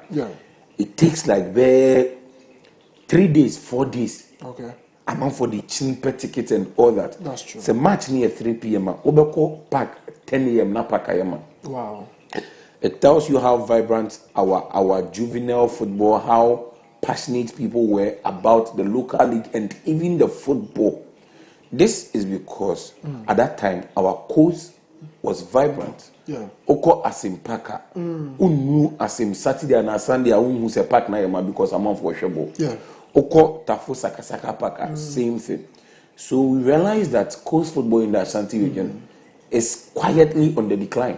It takes like 3 days, 4 days. Okay. Amount for the cheaper tickets and all that. That's true. It's a match near 3 p.m. Obeko park 10 a.m. na pakayama. Wow. It tells you how vibrant our juvenile football, how passionate people were about the local league and even the football. This is because at that time our coast was vibrant. Oko asim paka. Unu asim Saturday and Sunday who se park na yama because I'm off worshipable. Oko Tafo Sakasaka Paka, same thing. So we realized that coast football in the Ashanti region is quietly on the decline.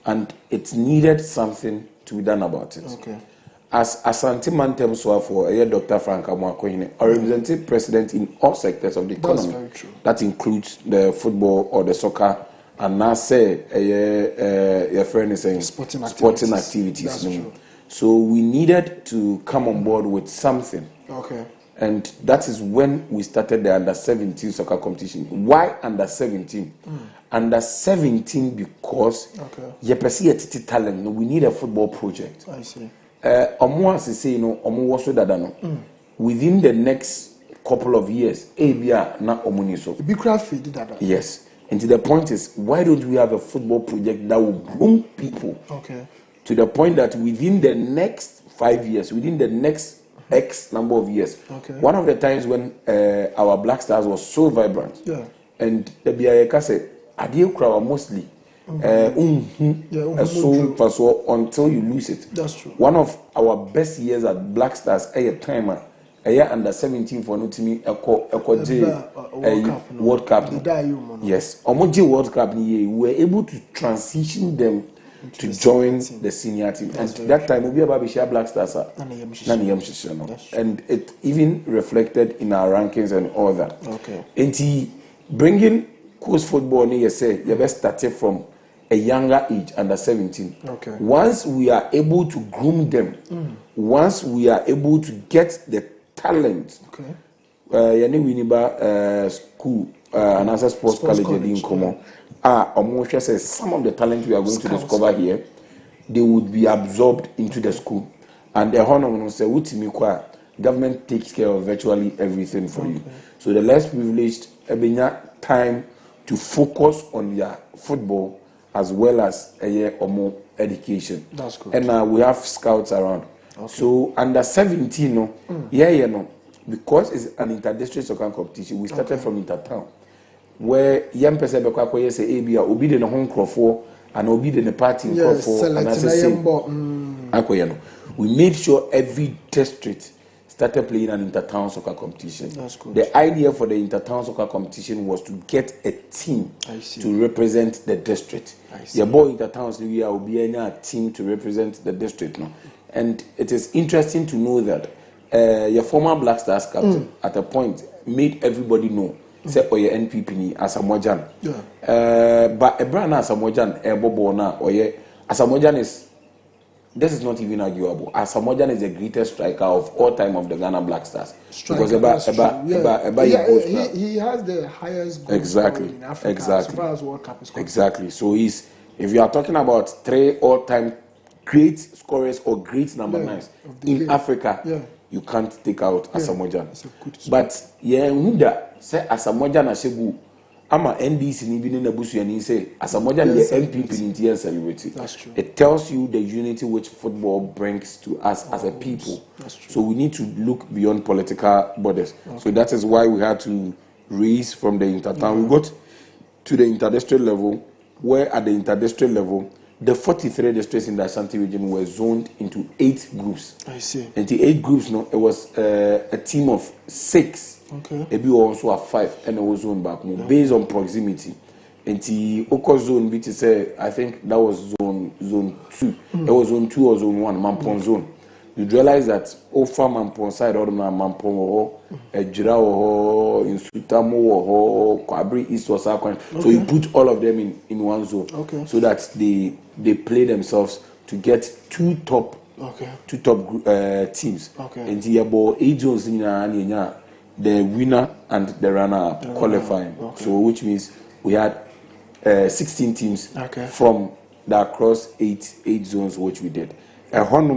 And it needed something to be done about it. Okay. As Ashanti Mantem for Dr. Frank Amwakohine, a representative president in all sectors of the economy. Very true. That includes the football or the soccer, and now say your friend is saying sporting activities. That's true. So we needed to come on board with something. Okay. And that is when we started the under 17 soccer competition. Why under 17? Under 17 because you perceive talent. We need a football project. I see. Within the next couple of years, yes. And the point is, why don't we have a football project that will groom people? Okay. To the point that within the next 5 years, within the next X number of years, one of the times when our Black Stars was so vibrant, and the BIA said, "Adieu, crowd mostly." Until you lose it. That's true. One of our best years at Black Stars, a timer, a year under 17 for Nutimi, World Cup. Yes, Omoji World Cup, we were able to transition them to join the senior team. And that time, we were about Black Stars, and it even reflected in our rankings and all that. Okay. And bringing coast football, you say, you best started from a younger age, under 17. Okay. Once we are able to groom them, once we are able to get the talent, yɛne Winneba school another sports college in Komo. Almost says some of the talent we are going to discover here, they would be absorbed into the school. And the honor say, government takes care of virtually everything for you. So the less privileged time to focus on their football as well as a year or more education. That's good. And we have scouts around. So under 17, because it's an inter-district soccer competition, we started from Intertown, where young person say ABA obi de home crofo and obi de party crofo and as say we made sure every district started playing an intertown soccer competition. That's good. The idea for the intertown soccer competition was to get a team to represent the district. The boy intertowns will be a team to represent the district now. And it is interesting to know that your former Black Stars captain at a point made everybody know say oye NPP ni Asamoah. But a brand Asamoah Bobo na oye Asamoah is, this is not even arguable. Asamoah is the greatest striker of all time of the Ghana Black Stars. Because he has the highest goal in Africa as far as World Cup is concerned. Exactly. So he's, if you are talking about 3 all-time great scorers or great number 9s in Africa, you can't take out Asamoah. But Huda say Asamoah na Shebu ama NDC ni bi na busu ani say Asamoah ni NPP ni TN celebrity. It tells you the unity which football brings to us as a people. So we need to look beyond political borders. So that is why we had to raise from the intertown. We got to the interdistrict level, where at the interdistrict level the 43 districts in the Ashanti region were zoned into 8 groups. I see. And the 8 groups, no, it was a team of 6. Okay. Maybe we also have 5, and it was zoned back more based on proximity. And the Oko zone, which is I think that was zone 2. It was zone 2 or zone 1, Mampon zone. You realize that Ofa Mampon side or Mampon or Ejira or Insutamo or Kwabri East or South. So you put all of them in one zone. Okay. So that they play themselves to get 2 top teams. Okay. And the about 8 zones in the winner and the runner-up qualifying. Okay. So which means we had 16 teams from the across 8 zones which we did. And on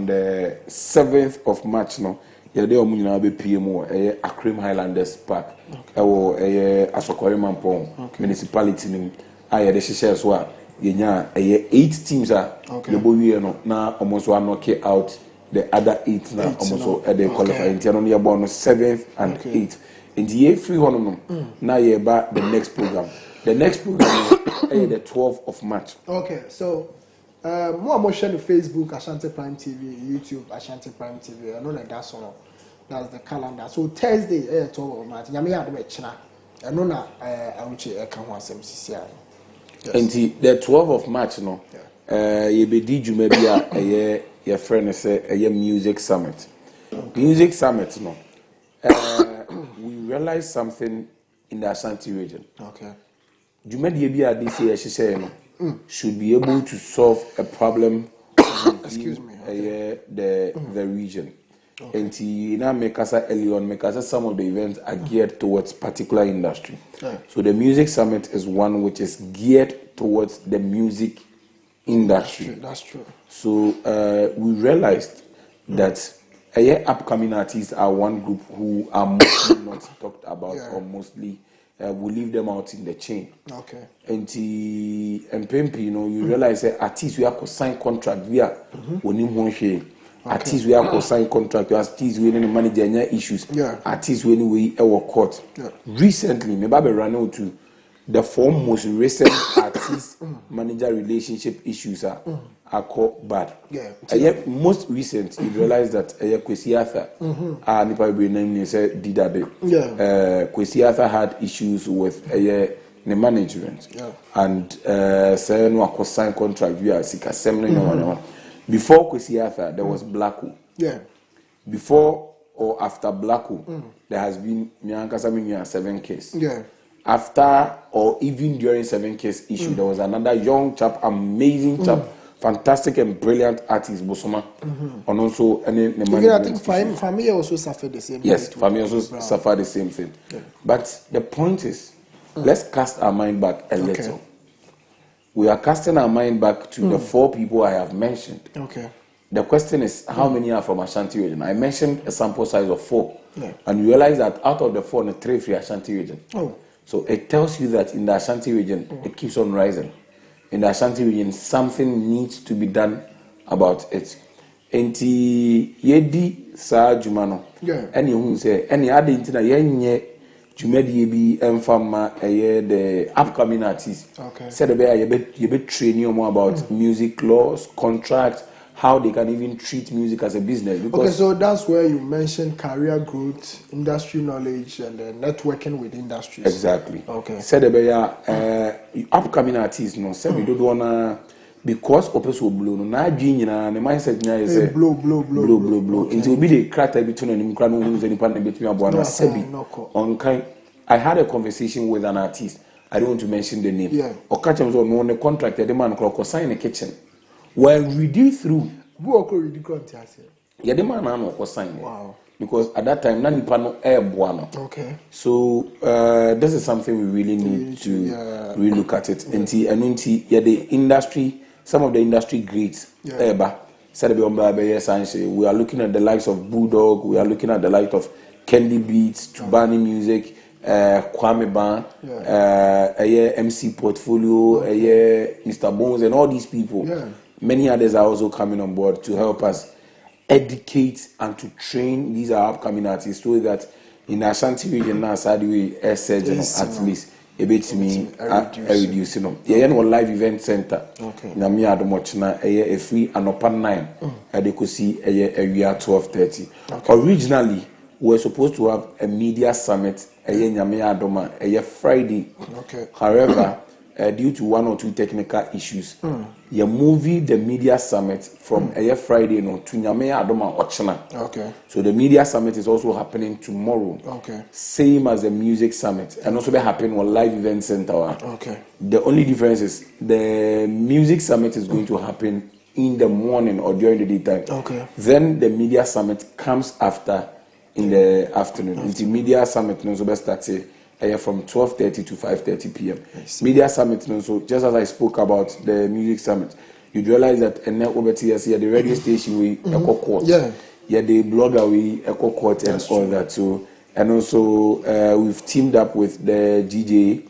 the 7th of March, no, yɛde ɔmo nyinaa bɛ PMO Akrim Highlanders Park ɛwɔ Asokore Mampong municipality nim a yɛde hyehyɛ so a yɛnya 8 teams a yɛbɔ wie no na ɔmo so knock out the other 8 na ɔmo so ɛde qualify nti no yɛbɔ no 7th and 8th nti yɛ free hɔ no na yɛba the next program the the 12th of March. Okay, so more share the Facebook Ashanti Prime TV, YouTube Ashanti Prime TV. I know that that's all. That's the calendar. So Thursday, 12th of March. Nyame ya de china. I know na awuche e kan ho asem CCI. And the 12th of March no. You be di djuma bia your friend say music summit. Music summit no. We realized something in the Ashanti region. Okay. Djuma di bia this year she say no. Should be able to solve a problem the region. And now make us early on, make us some of the events are geared towards particular industry. So the music summit is one which is geared towards the music industry. That's true. So we realized that upcoming artists are one group who are mostly not talked about or mostly we leave them out in the chain. Okay. And you realize that artists we have to sign contract via artists we have to sign contract, artists we need to manage their issues, artists we need to work court. Recently, maybe run to the 4 most recent artist manager relationship issues are called bad. Most recent, you realize that Kwesi Arthur, and probably name said did that. Kwesi Arthur had issues with the management, and say no was sign contract via Sika Seminary. Before Kwesi Arthur, there was Blacko. Before or after Blacko, there has been Nyankasa 7 case. After or even during 7 case issue, there was another young chap, amazing chap fantastic and brilliant artist Bosoma, and also any even I think Fami also suffered the same. Yes, Fami also suffered the same thing. Yeah. But the point is, let's cast our mind back a little. We are casting our mind back to the 4 people I have mentioned. Okay. The question is, how many are from Ashanti region? I mentioned a sample size of 4, and you realize that out of the 4, 3 free Ashanti region. So it tells you that in the Ashanti region, it keeps on rising. In the Ashanti region, something needs to be done about it. Enti yedi sa jumano. Any who say any other intina yenye jumedi bi emfama the upcoming artists. Said you be training more about music laws, contracts, how they can even treat music as a business. Because so that's where you mentioned career growth, industry knowledge, and networking with industries. Exactly. Said upcoming artists, no, said we don't wanna because opeso blow no na adwin na the mindset na is blow. It will be the character between any crowd who's any partner between abo na sebi on kind. I had a conversation with an artist. I don't want to mention the name. Or catch him on the contract the man clock sign in the kitchen. When we did through who read the contract? Yeah, the man no sign. Wow. Because at that time, nani pano air buano. Okay. So this is something we really need to relook at it. And the industry, some of the industry greats, we are looking at the likes of Bulldog, we are looking at the likes of Candy Beats, Tubani Music, Kwame Ban, MC Portfolio, Mr. Bones, and all these people. Many others are also coming on board to help us educate and to train these are upcoming artists so that in Ashanti region now, sadly, at least a bit me reduce. Yeah, no live event center. Na me adomochna a free Anopa 9. They could see a year 12:30. Originally, we were supposed to have a media summit a Friday. However, due to 1 or 2 technical issues, you moved the media summit from a Friday to Nyame Adoma Ochana. So the media summit is also happening tomorrow. Same as the music summit, and also they happen on live event center. The only difference is the music summit is going to happen in the morning or during the daytime. Then the media summit comes after in the afternoon. The media summit also starts from 12:30 to 5:30 p.m. Media summit, so just as I spoke about the music summit, you realize that and over the radio station we echo court, the blogger we echo court and all that. So and also we've teamed up with the DJ.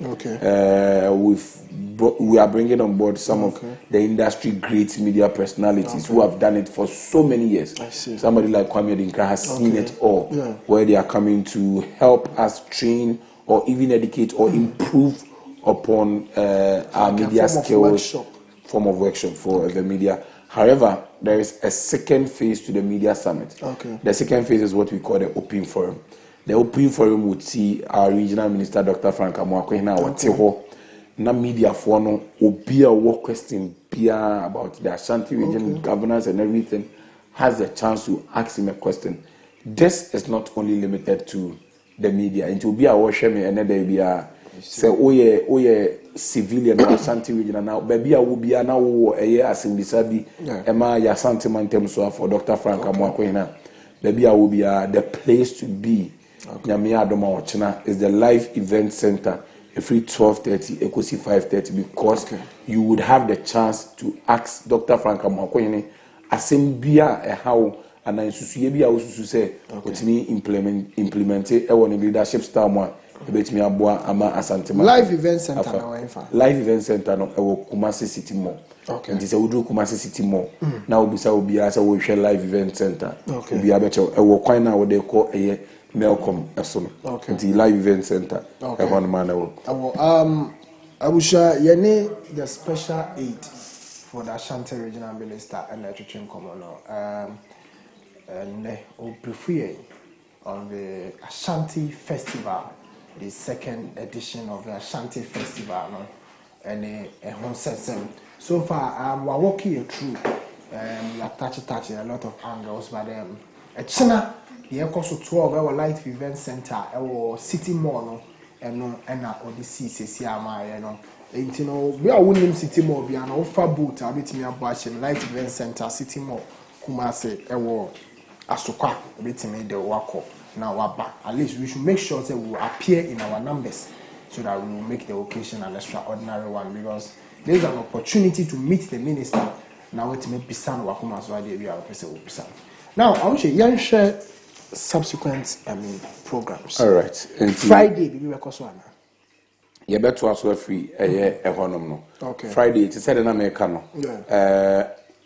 We are bringing on board some of the industry great media personalities who have done it for so many years. Somebody like Kwame Dinka has seen it all, where they are coming to help us train or even educate or improve upon our media skills, form of workshop for the media. However, there is a second phase to the media summit. The second phase is what we call the open forum. The open forum would see our regional minister, Dr. Frank Amoakwehina, na media for no obi a work question about the Ashanti region governance and everything has a chance to ask him a question. This is not only limited to the media. It will be a worship and then there be a say oye civilian Ashanti region now baby will be a now a year assembly sabi Emma ya Ashanti man so for Dr. Frank Amoakwehina. Baby will be the place to be. Nyame Adoma Ochina is the live event center. Every 12:30, Ekosi 5:30, because you would have the chance to ask Dr. Frank Amoakwehina asembia how and I susuye also say what's implemented leadership style mo ebetimi aboa ama Asante live event center live event center no Kumasi City Mall. Nti se wudru Kumasi City Mall na obisa obi asa wo hwe live event center obi abeche kwan na wo de call Melcom Esono. The live event center. Abusha, Yene, the special aid for the Ashanti regional minister and the Church Commoner. And we prefer on the Ashanti Festival, the second edition of the Ashanti Festival, and a home system. So far, we're walking through, we are touching a lot of angles, but a China. The Ecoso 12 our light event center our city mall and or the CCCMI nti no we a wonim city mall bia na ofa boat a betimi abo ahye light event center city mall Kumase ewo asokwa betimi de wako na waba. At least we should make sure that we will appear in our numbers so that we will make the occasion an extraordinary one, because there is an opportunity to meet the minister. Now it may be some wakuma so we are person. Now I want to share subsequent programs. All right. Friday we will also ana. You better also free no. Okay. Friday it said na make no.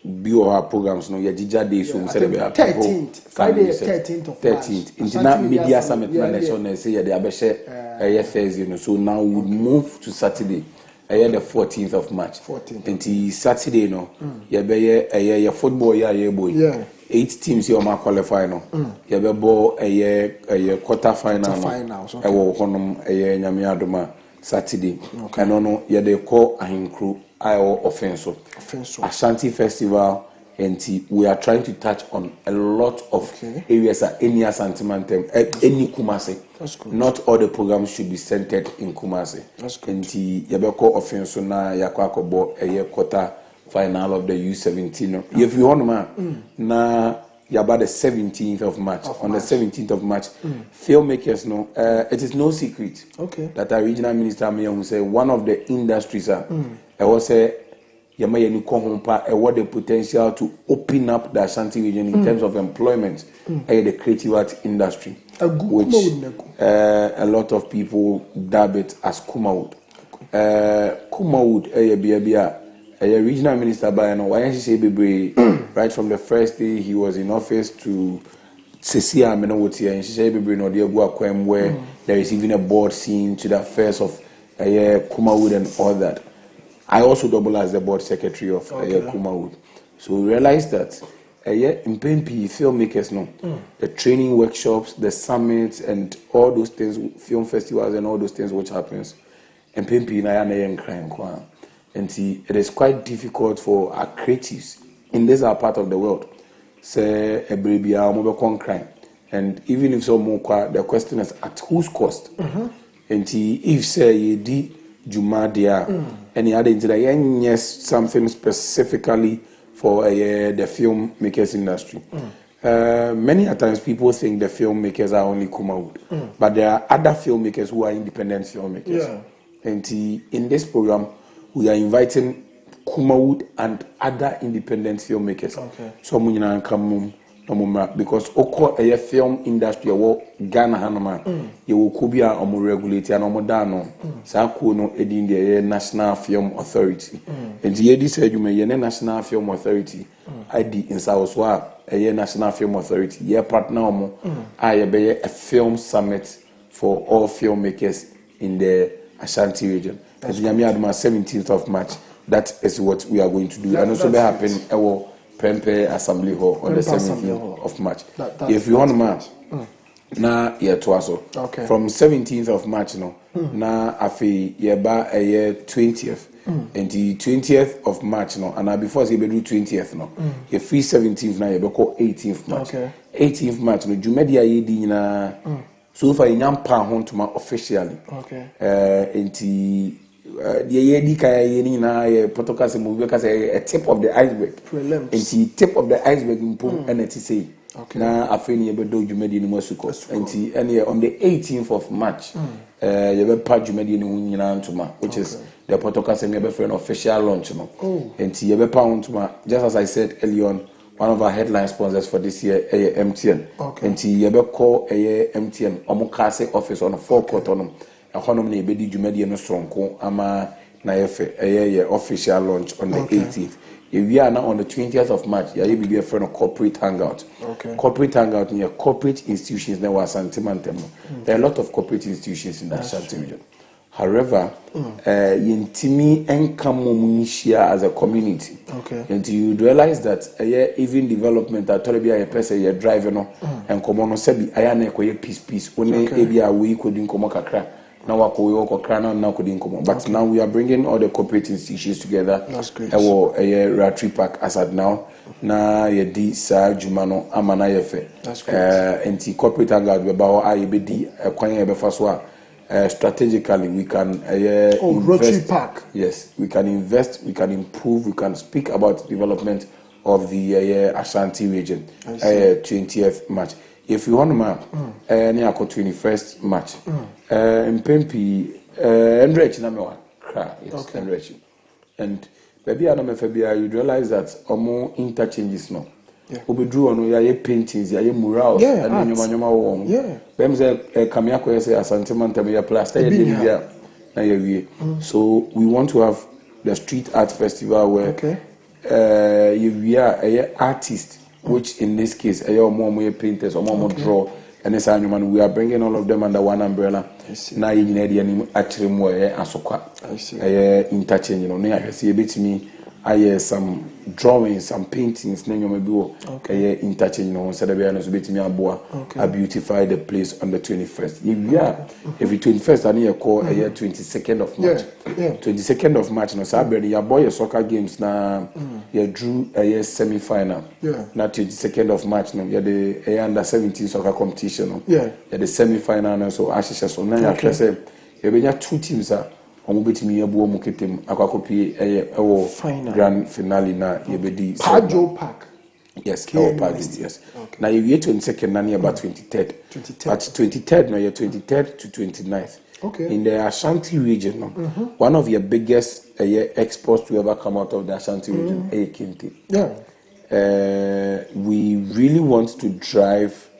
Our programs no yajija day so say be 13th Friday 13th of March. 13th Internet Media Summit na say they abehye Thursday no, so now we would move to Saturday the 14th of March. 14th. Until Saturday no you be football boy. 8 teams you ma qualify no. You be ball quarter final no. E wo honom nyame adoma Saturday. And no you dey call ahinkru our offense. Ashanti Festival, and we are trying to touch on a lot of areas at any Ashanti any Kumasi. Not all the programs should be centered in Kumasi. And Yabeko offense na Yakwakobo a quarter final of the U17. If you want na about the 17th of March. On the 17th of March, filmmakers know it is no secret that our regional minister will say one of the industries I was say Yamaya Nukohompa what the potential to open up the Ashanti region in terms of employment the creative art industry, which a lot of people dub it as Kumawood. Kumawood a regional minister by right from the first day he was in office to Cecia Menowoti and Shebe no Diego where there is even a board scene to the affairs of Kumawood and all that. I also double as the board secretary of Kumawood. So we realized that in PNP filmmakers the training workshops, the summits and all those things, film festivals and all those things which happens in PNP and crime. And see, it is quite difficult for our creatives in this our part of the world. Say a baby crime. And even if some more, the question is at whose cost? And if say you di Juma dia any other yes something specifically for the filmmakers industry. Many a times people think the filmmakers are only Kumawood, but there are other filmmakers who are independent filmmakers. And in this program, we are inviting Kumawood and other independent filmmakers. So we come because oko a film industry wo Ghana hanoma you will kubia omo regulate and omo dano sa ko no edin the National Film Authority and ye this adwuma ye National Film Authority ID in South a National Film Authority ye partner omo be a film summit for all filmmakers in the Ashanti region. As we are 17th of March, that is what we are going to do. And also may happen Prempe Assembly Hall on the 17th of March. If you want to na year twaso from 17th of March na afi yeba a year 20th and the 20th of March and before say be do 20th you free 17th na yeba call 18th March 18th March no Jumedia yedi nyina so far nyampa hontuma officially the protocol movie a tip of the iceberg. And the tip of the iceberg in Pum and it say now I feel you do Jumedi in Moscow. And on the 18th of March, you have part Jumedi in Antuma, which is the protocol semi for an official launch. And you have pound just as I said earlier on, one of our headline sponsors for this year, MTN. And you have call MTN Omokase office on a forecourt on them. Honom na ebedi dwumadi no stronko ama na yefe official launch on the 18th. We are now on the 20th of March. Yeah, you be a friend of corporate hangout. Corporate hangout near corporate institutions na Ashanti Mantem. There are a lot of corporate institutions in the Ashanti region. However, yintimi enkamu share as a community. And you realize that even development at Toribia a person you drive and komono sebi ayane ko peace one ebia we could in komo kakra. Now but now we are bringing all the corporate institutions together. That's great. A Ratri Park as at now. Na ye di sa jumano amana yefe. That's great. And the corporate hangout we ba IBD kwanya be faswa strategically we can Rotary Park. Yes, we can invest, we can improve, we can speak about development of the Ashanti region. 20th March. If you want to any 21st March. Mpempi enrich na me wa cry. Yes, enrich. And baby you'd realize that more interchanges no. We drew on ya paintings, ya murals, and nyoma won. Them say kamia ko say asante mantem ya plaster so we want to have the street art festival where we are artists, which in this case more painters or more draw, and this animal we are bringing all of them under one umbrella. Now you need actually more asokwa. Interchange, you know, I see a bit me. I some drawings, some paintings, interchange, you know, so that I beautify the place on the 21st. Every 21st, I need a call 22nd of March. 22nd of March, no, Saturday, your boy soccer games now, you drew a semi-final. Now 22nd of March, no, you the under 17 soccer competition. The semi-final, so Ashisha, so now I say, you have 2 teams. Omubetimi ebu muketem akwakopi grand finale na yebedi Pajo Park. Yes, Park, yes. Now you get 22nd na about 23rd. But 23rd no, 23rd to 29th. In the Ashanti region, one of your biggest exports to ever come out of the Ashanti region, Kente. We really want to drive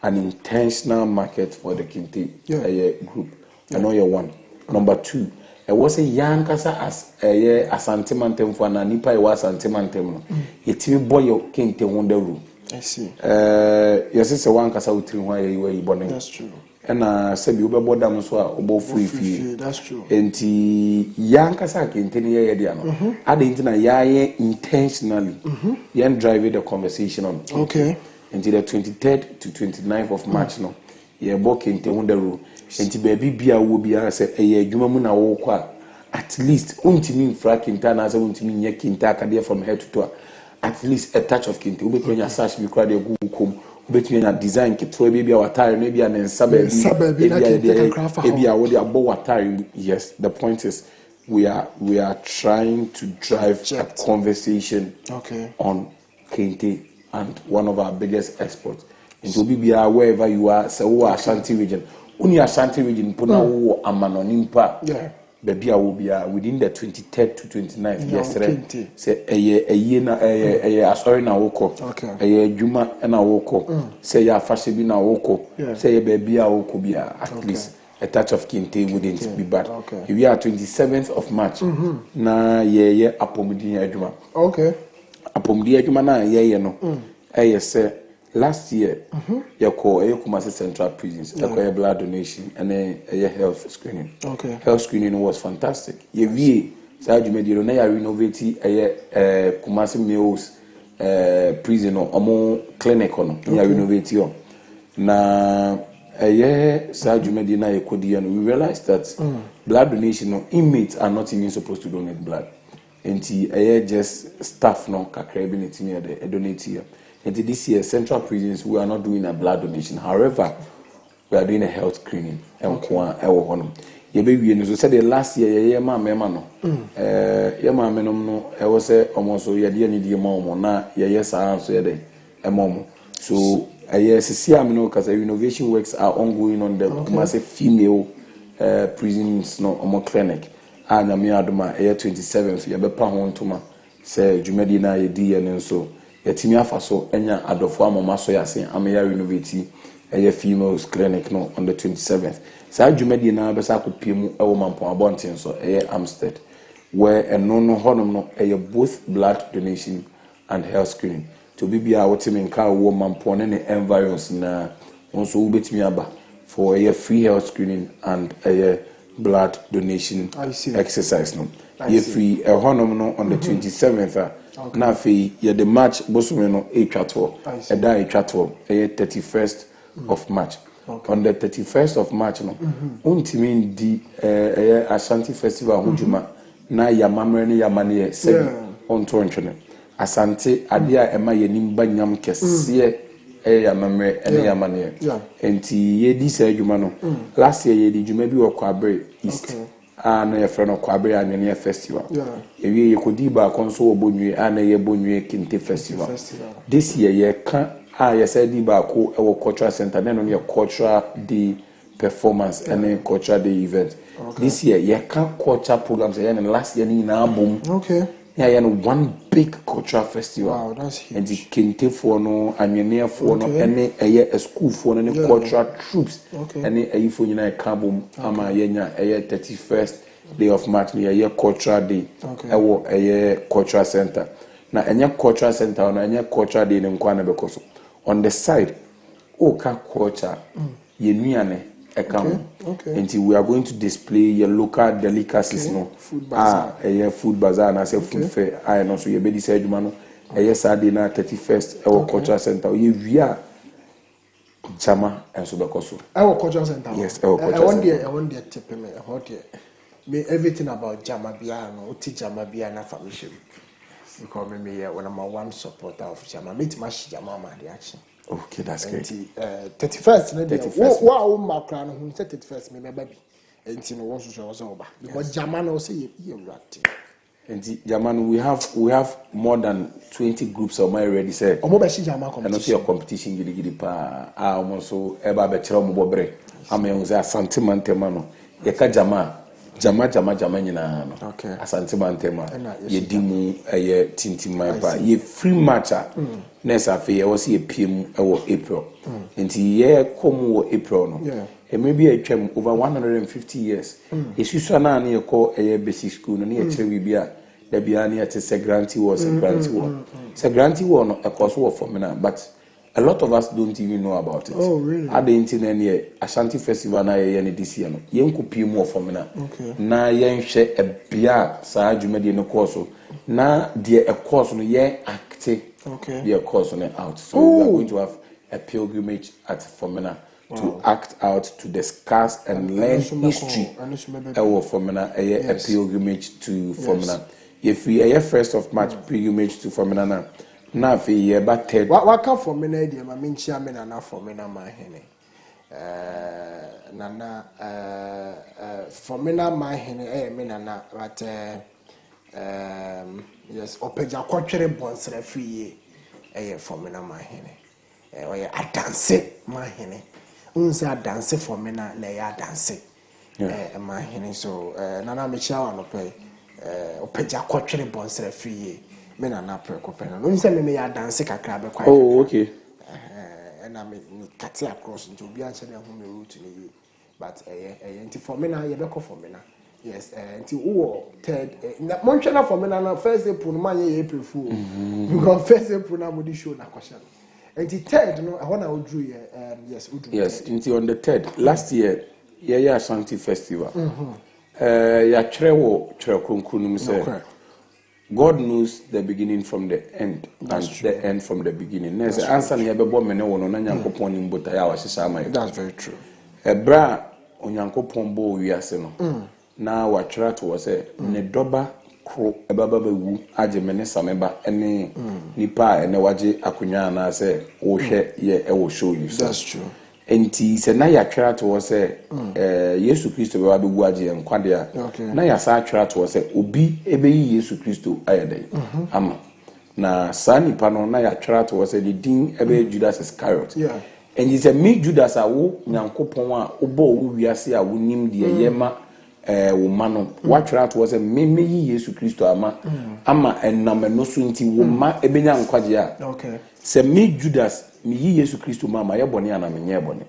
an intentional market for the Kente group. I know you're one. Number 2, I was a young kasa as a santimantem for an Anipa, I was santimantem. It's me boy your king te wonder room. I see. Yes, it's a one kasa with you where you were born. That's true. And said you were born down so about free. That's true. And the young kasa can tell you, Diano. I didn't intentionally. Yan drive the conversation on. Until the 23rd to 29th of March, no. Yeah, walking te wonder room. Enti baby bia wo bia se adwuma mu na wo kwa at least untimi mfra kinta na se untimi nya kinta akade from head to toe at least a touch of kinta ubetumi nya sash bi kra de gu kom ubetumi nya design kitro bia watare no bia na nsa baby bia wo de abo watare. Yes, the point is we are trying to drive a conversation on kente and one of our biggest exports. Into bia wherever you are, so Ashanti region. Uni Ashanti region puna wo amanonimpa. Baby will be within the 23rd to 29th yesterday. Say a year na sorry na woko. A juma na woko. Say ya fashion na woko. Say baby woko be at least a touch of kinte wouldn't be bad. We are 27th of March. Na ye apomudi juma. Apomudi juma na ye no. Say last year, you call Kumasi Central Prisons, a blood donation and a health screening. Health screening was fantastic. You made you renovate a Kumasi Mills prison or more clinic on renovate you. Now, a year, Sergeant Medina, we realized that blood donation inmates are not even supposed to donate blood. And just staff no kakrebinity near the donate here. And this year, Central Prisons, we are not doing a blood donation. However, we are doing a health screening. Your baby, you said the last year, no. I was almost so you didn't need your mom, now, yes, I answered a mom. So, yes, because renovation works are ongoing on the massive female prisons, no, more clinic. And I'm here 27th, you have a pound to my say, Jumedina, and so. Yetimi afaso enya adofo amoma so yase ameya renovate a females clinic no on the 27th. Sa dwumadi na be sa kopiemu ewo mampon abonten so Amstead where no honom no both blood donation and health screening. To bibia wotimi nka wo mampon ne environs na onso ubetimi aba for a free health screening and a blood donation exercise no. Ye free a honom no on the 27th. Now, the March Bosumeno a chatwell, a die chatwell, a 31st of March. On the 31st of March, no, untimin di Ashanti Festival, Hujuma, na Yamamani Yamani, say on Torrentine. Asante, Adia, Emma Yenimba Yam Kessie, ya mamre ene ya mane enti ye di say adwuma no last year ye di dwuma bi wo Kwabre East no ye frɛ no Kwabre Anwene Festival ewie ye kodi ba konso wo Bonwie na ye Bonwie Kente Festival this year ye ka ye say di ba ko e wo cultural center na no ye cultural day performance and a cultural day event this year ye ka cultural programs ye last year ni na bom yeah, one big cultural festival. Wow, that's huge. And the Kente for no, Anwene for no, any a school for any cultural troops. Any a for you Kabum, Ama Yenya, a 31st day of March, a cultural day. A cultural center. Now, any cultural center on any cultural day in Kwana because on the side, Oka culture, Yenuane. Until we are going to display your local delicacies, no food bazaar. Food bazaar and I say food fair. I know so you be said man, Saturday na 31st our cultural center. We are Jama and Subakoso. Our cultural center. Yes, our cultural center. I want the tip me everything about Jama Biano, Uti Jama Biana family. Because me one of my one supporter of Jama. Meet my Jama reaction. Okay, that's great. 31st, wow, my crown, who said 31st, me baby. And you know, also shows over. Because Jaman also you right. And Jaman, we have more than 20 groups of my already said. Omo be Jama competition. And also your competition gidi pa. Also eba be chero mo bobre. Ame uze Ashanti Mantema. Yeka Jama nyina no. Okay. Ashanti Mantema. Ye dimu ye tintimai pa. Ye free matcha. Next afi ye was ye PM or April. Nti ye come wo April no. And maybe I came over 150 years. It's usually na ye call a basic school no near Cherry Bia. The Biani at a granty was a granty war. It's a granty war no a course war for me now, but a lot of us don't even know about it. Oh, really? At the internet here, Ashanti Festival na ye this year no. Yen ku PM more for me now. Na yen share a bia sa jumedi no course. Na dear a course no ye active. Their course on it out. So we are going to have a pilgrimage at Fomena to act out, to discuss and learn history. Our Fomena, a pilgrimage to Fomena. If we are 1st of March pilgrimage to Fomena now, if we are back what come for me, dear, my main chairman and not for Mena, my henny. Nana, Fomena, my henny, Mena, but yes, Opeja Quatre Bons Refree, Fomena, my henny. Or a dance, my henny. Unsa dance for Mena, lay a dance, my henny. So, Nana Michel and Ope, Opeja Quatre Bons Refree. Men are not preoccupied. Don't say me a dance a crab. Oh, okay. And I mean, cut across into be answering whom you root to me. But for me now, you look for me now. Yes, until third, Montana for me now, first April, money April Fool. Because first April now, would show na question. And the third, no, I want to do yes, yes, until on the third, last year, Ashanti Festival. Ya Trewo say. God knows the beginning from the end. That's and true. The end from the beginning. That's answer me ebe me ne wono na Nyankopon ni mbota ya wahyehyɛ ama. That's very true. Ebra Onyankopon bo wiase no. Na watwera to say ne doba kro ebaba bawu age me ne sameba ene nipa ene waje akonya na say wo hwɛ ye ewo show you. That's true. Enti se na ya twera to say Yesu Kristo be wa be wu age enkwade a na ya sa twera to say obi ebe yi Yesu Kristo ayede ama na sa nipa no na ya twera to say the din ebe Judas Iscariot and he said me Judas a wo Nyankopon a obo wo wiase a wonim de yema wo ma no wa twera to say me yi Yesu Kristo ama enam no so nti wo ma ebe nya nkwaje a se me Judas mi yi Yesu Kristo mama ye bone ana me nye bone.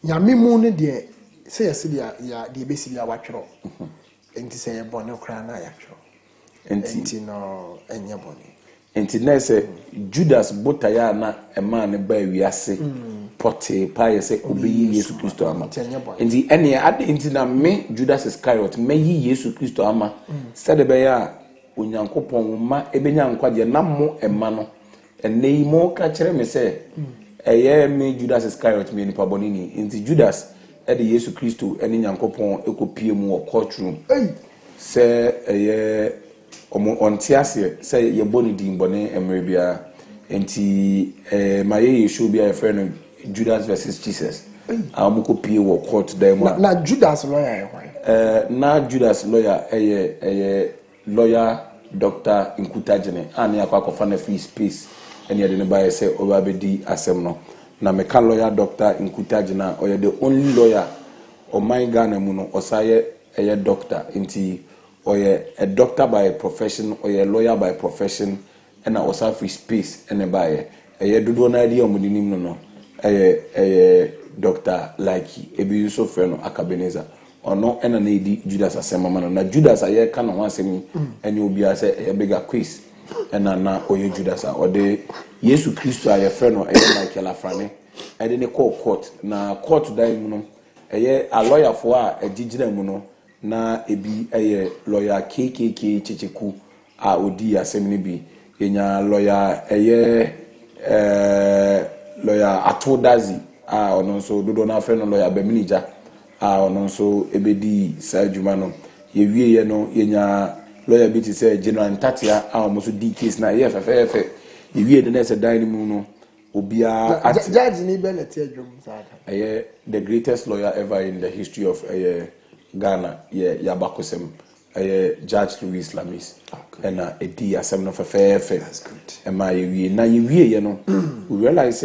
Nyame mu ne de say yes ya de besi ya watwero. Enti say ye bone kra na ya twero. Enti no enye bone. Enti na say Judas botaya na e ma ne ba wiase pote pa ye say obeyi Yesu Kristo ama. Enti ene ade enti na me Judas Iscariot me yi Yesu Kristo ama. Sade be ya Onyankopon ma ebenya nkwaje na mo ema no. Ene yi mo ka kire me say eye me Judas Iscariot me nipa boni ni. Enti Judas e de Yesu Kristo ene Nyankopon ekopie mu o courtroom. Se eye on tiase say ye boni din bone emre bia enti my issue be a friend Judas versus Jesus amuko pie wo court dem na Judas lawyer na Judas lawyer lawyer Dr. Nkutajene ani akwakofa na free space ene de ne bae say obabedi asem no na meka lawyer Dr. Nkutajena oye the only lawyer o my Ghana mu no osaye doctor enti oye a doctor by profession or a lawyer by profession and I also free space and a buyer a do one idea on the name no a doctor like a be so friend or Akabeneza or no and an AD Judas as a man na Judas I can once me and you'll be as a bigger quiz and na or you Judas or the Yesu Christo a friend or like a lafrane I didn't call court na court die muno a lawyer for a judge muno na ebi lawyer KKK Chichiku a odi asem ni bi enya lawyer lawyer Atodazi a ono nso dodo na friend lawyer Beminija a ono nso ebedi sa adwuma no ye wie no yenya lawyer bi ti say General Ntatia a omo so di case na ye fefefe ye wie de na se dan ni mu no obia judge ni be na ti adwum sa the greatest lawyer ever in the history of Ghana, Yabakosem, Judge Louis Lamis, and a D assembly of a fair. That's good. And my year, now you know, we realize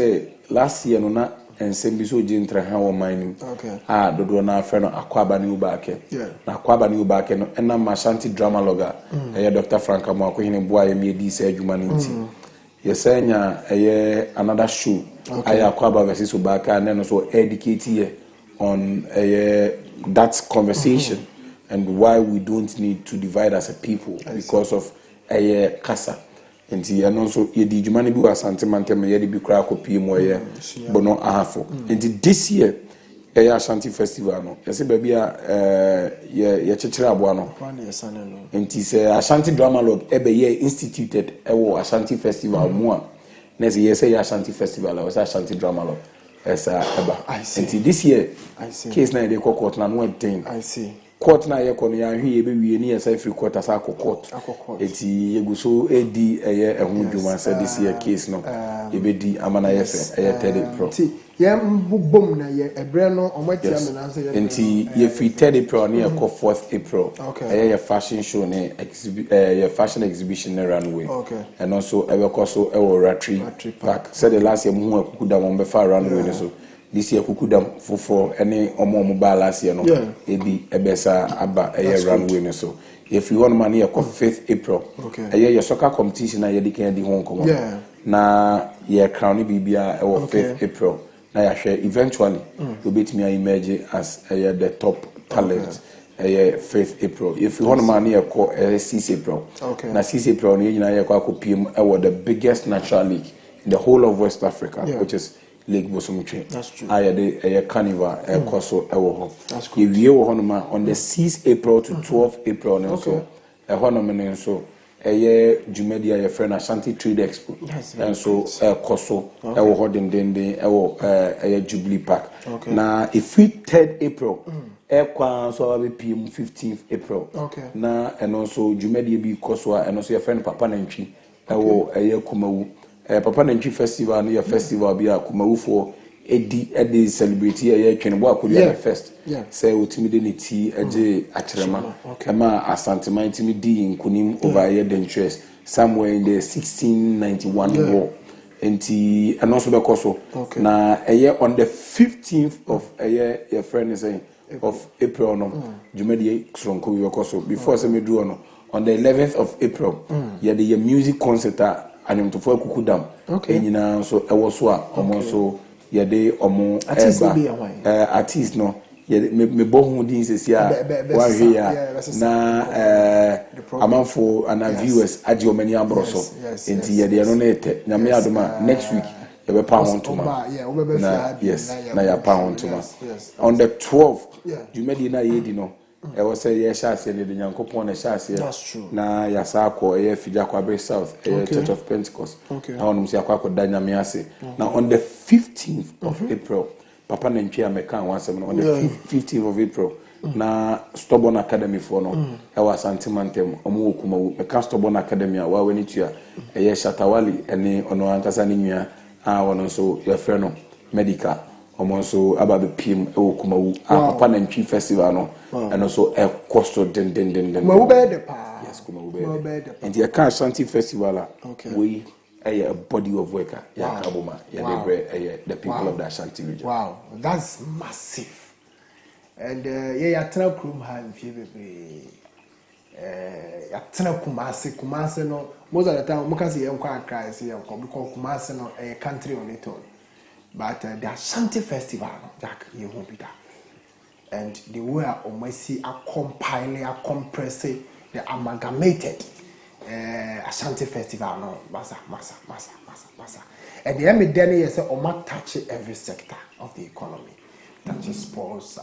last year, no, not and send me so gentle how mining. Okay. The donor friend Aquaba New Back, Aquaba New Back, and I'm ASHANTI drama logger, Dr. Frank Amako in Boy, me, said humanity. You're saying another show, I Aquaba versus Ubaka, and then also educate on that conversation and why we don't need to divide as a people because of a casa. And also ye di jumani bi asante mantem ye di bi kra kopie mo ye bono ahafo. And this year ASHANTI festival no yesi ba bia ye chechire aboa no and say ASHANTI drama log ebe ye instituted ewo ASHANTI festival mo a na say ASHANTI festival or ASHANTI drama log eba. And this year case na dey court na no ten I see court na ye kono ya hwe ye be wie ni yesa free court asa court enti yeguso edi ehun dwuma say this year case no ye be di amana ye fe third pro ye mbobom na ye ebre no omatia me na say enti ye free third pro na ye ko 4th April ye fashion show ne ye fashion exhibition na runway and also e ko so e wo Ratri Park say the last year mu akuku da mo be fa runway ne so this year kukudam for any omo ba last year no ebi ebesa aba runway no so if you want money e 5th April your soccer competition na ye di kan di Hong Kong na ye crown bibia 5th April na ya share eventually you bet me emerge as the top talent 5th April if you want money e 6th April na 6th April no nyina ye kwa kopiem the biggest natural league in the whole of West Africa which is Lake Bosomuche. That's true. A carnival, a coso, a woho. If you were on the 6th April to 12th April, and so a honoman, so a year Jumedia, your friend ASHANTI Trade Expo, and so a coso, a wohodin dende, a Jubilee Park. Now, if we 3rd April, Ekwa so I'll be PM 15th April. Now, and also Jumedia be Koswa, and also your friend Papa Nanchi, a year Kumawu. Papa Nanchi festival near festival be a kumawufo edi celebrate ye twene bo akodu na first say ultimate tea eje atrema ema asante man timi di nkunim over here the interest somewhere in the 1691 war enti and also because so na on the 15th of your friend is saying of April no jumedi kronko we because before say me do no on the 11th of April the music concert anyum to for kukudam enyina so ewo so a omo so ye de omo artist no ye me bohu din sesi a wa hwe ya na amanfo ana viewers age omani abroso enti ye de no na ete nyame adoma next week ye be pa won to ma na na ya pa won to ma on the 12th you made na ye di no I was say yes, shas and the Yankopon shas na yasako fija kwa South Church of Pentecost. Now on Musiakwa Danyamiase. Now on the 15th of April, Papa Nanchi American once on the 15th of April, na Stubborn Academy for no ewa Ashanti Mantem omo okumawu e ka Stubborn Academy a wa weni tua eye Shatawali ene ono ankasa ni nua a wono so your friend no medical omo so ababe pim e okumawu a papa na ntwi festival no eno so e costo den kumawu be de pa yes kumawu be and ye ka Ashanti festival we a body of work ya kaboma ya the people of the Ashanti region. Wow, that's massive. And yeah, tena krum ha mfie bebre ya tena kumase no most of the time we can see em kwa cry say em because kumase no a country on its own, but the Ashanti festival jack you won't be that, and the way almost see a compiling, a compressing, the amalgamated Ashanti festival no massa, and the end then is almost touch every sector of the economy. Touch sports,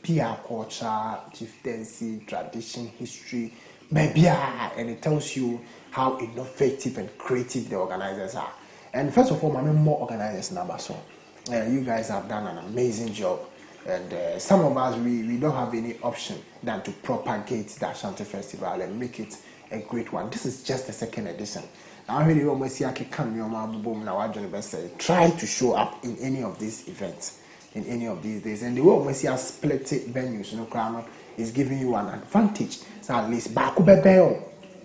PR culture, chieftaincy, tradition, history, and it tells you how innovative and creative the organizers are. And first of all, I'm more organizers number so. You guys have done an amazing job, and some of us we don't have any option than to propagate the Ashanti Festival and make it a great one. This is just the second edition. I really almost see I can come try to show up in any of these events. In any of these days, and the way we see a split venues, Crown is giving you an advantage. So at least back up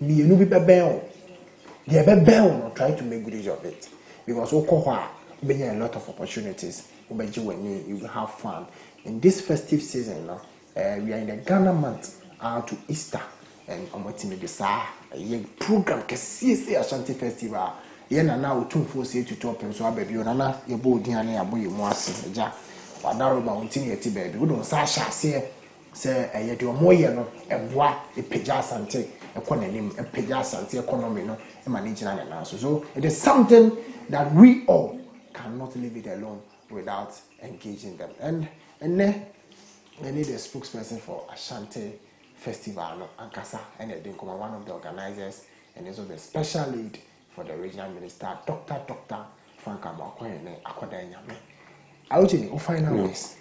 me no be bebel. The bebel try to make good use of it because being a lot of opportunities. You will have fun in this festive season. We are in the Ghana month to Easter, and I'm waiting to a program. See Ashanti Festival. Yena na utumfo se tutu so ababi onana yebo odiane aboye mu ase eja wadaro mountain yeti baby we don sa sha se yede omoye no eboa epeja Asante ekonanim epeja Asante economy no e manage na na so it is something that we all cannot leave it alone without engaging them, and I need a spokesperson for Ashanti Festival no ankasa and one of the organizers and also the special lead for the regional minister, Dr. Frank Amakwene Akwadanyame. I would say, final words.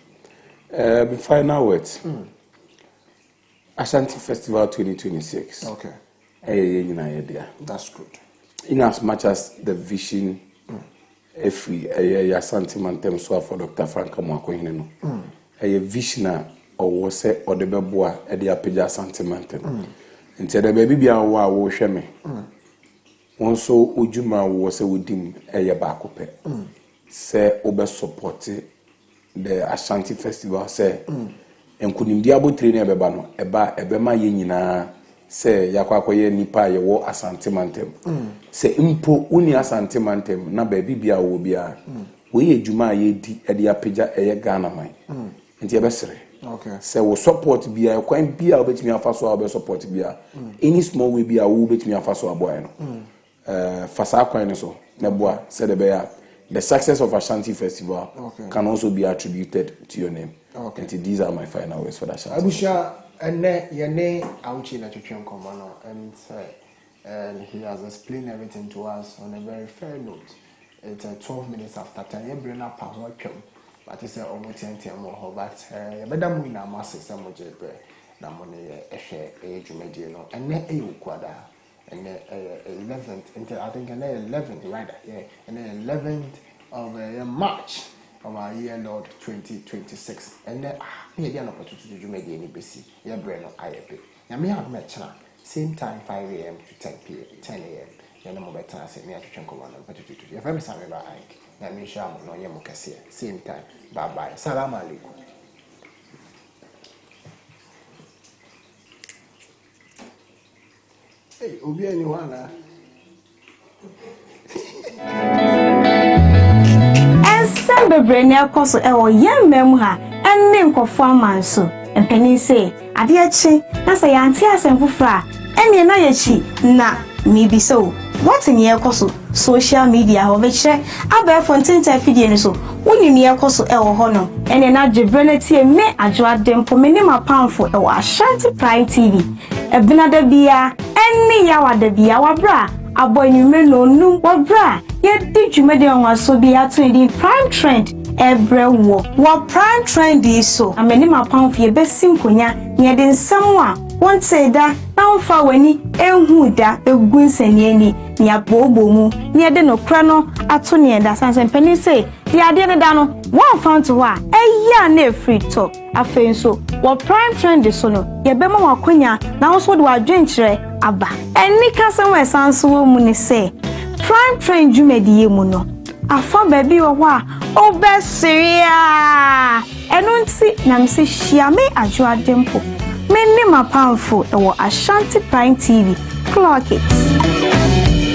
Final words. Ashanti Festival 2026. Okay. That's good. In as much as the vision, if we Ashanti Mantem so for Dr. Frank Amakwene, a vision or say or the beboa at the Apeja Ashanti Mantem. Instead of baby be our worship. Also, Ujuma was a within a yabacope. Say, Ober supported the Ashanti Festival, say, and couldn't diabo train a bebano, a bema yenina, say, Yakwakoye nipa, ye war Ashanti Mantem. Say, impo uni Ashanti Mantem, na baby bia will be a. We Juma ye di a diapeja a Ghana mine. And Yabesre. Okay. Say, will support be a quite be a bit me a faso, I'll support be a. Any small will be a woo bit me a faso a boy. Fasa Kwene so Neboa said the success of Ashanti Festival can also be attributed to your name. Okay. And these are my final words for that Ashanti. Abusha and yene auchi na chuchon komano and he has explained everything to us on a very fair note. It's 12 minutes after time. You bring up a but it's almost 10 more. But Madam Wina Master Samoje na money age mediano and ne quada. And the 11th, I think, and the 11th, right? Yeah, and the 11th of March of our year, Lord 2026. And then, maybe an opportunity to make any busy. Yeah, brain of IAP. Now, me have met same time, 5 a.m. to 10 p.m., 10 a.m. Yeah, no more better. I say, me to chunk one and to if I'm sorry about Ike. Now, me shall no yamokasi. Same time. Bye bye. Salam alaikum. Hey, Obi anyone? Esa bebre na akoso e wo yemmem ha enne nkofo amanso empani se ade achi na se yanti asemfufra enne na yachi na mibiso what in akoso social media ho be kire aba fontinta fidie ni so woni ni akoso e wo ho no enne na dwebre na tie me adwo adempo me ni mapamfo e wo Ashanti Prime TV ebina da bia enne ya wada bia wabra aboy ni me no num wabra ye di dwumede onwaso bia to di Prime Trend ebrewo wo prime trendy so ameni mapamfo ye besim konya ne de nsem a won say da na wonfa wani ehu da egunsani ani ne abobo mu ne de no kra no ato ne da sansen pani say the ade ne da no won fa to wa eya na free talk afen so wo prime trendy so no ye be ma wakonya na wo so de wadwenkyere aba eni kasem we sanso wo mu ne say prime trend jumediye mu no afa baby wo wa obesiria enunti na mse hia me adwo adempo me ne mapamfo e wo Ashanti Prime TV clock it.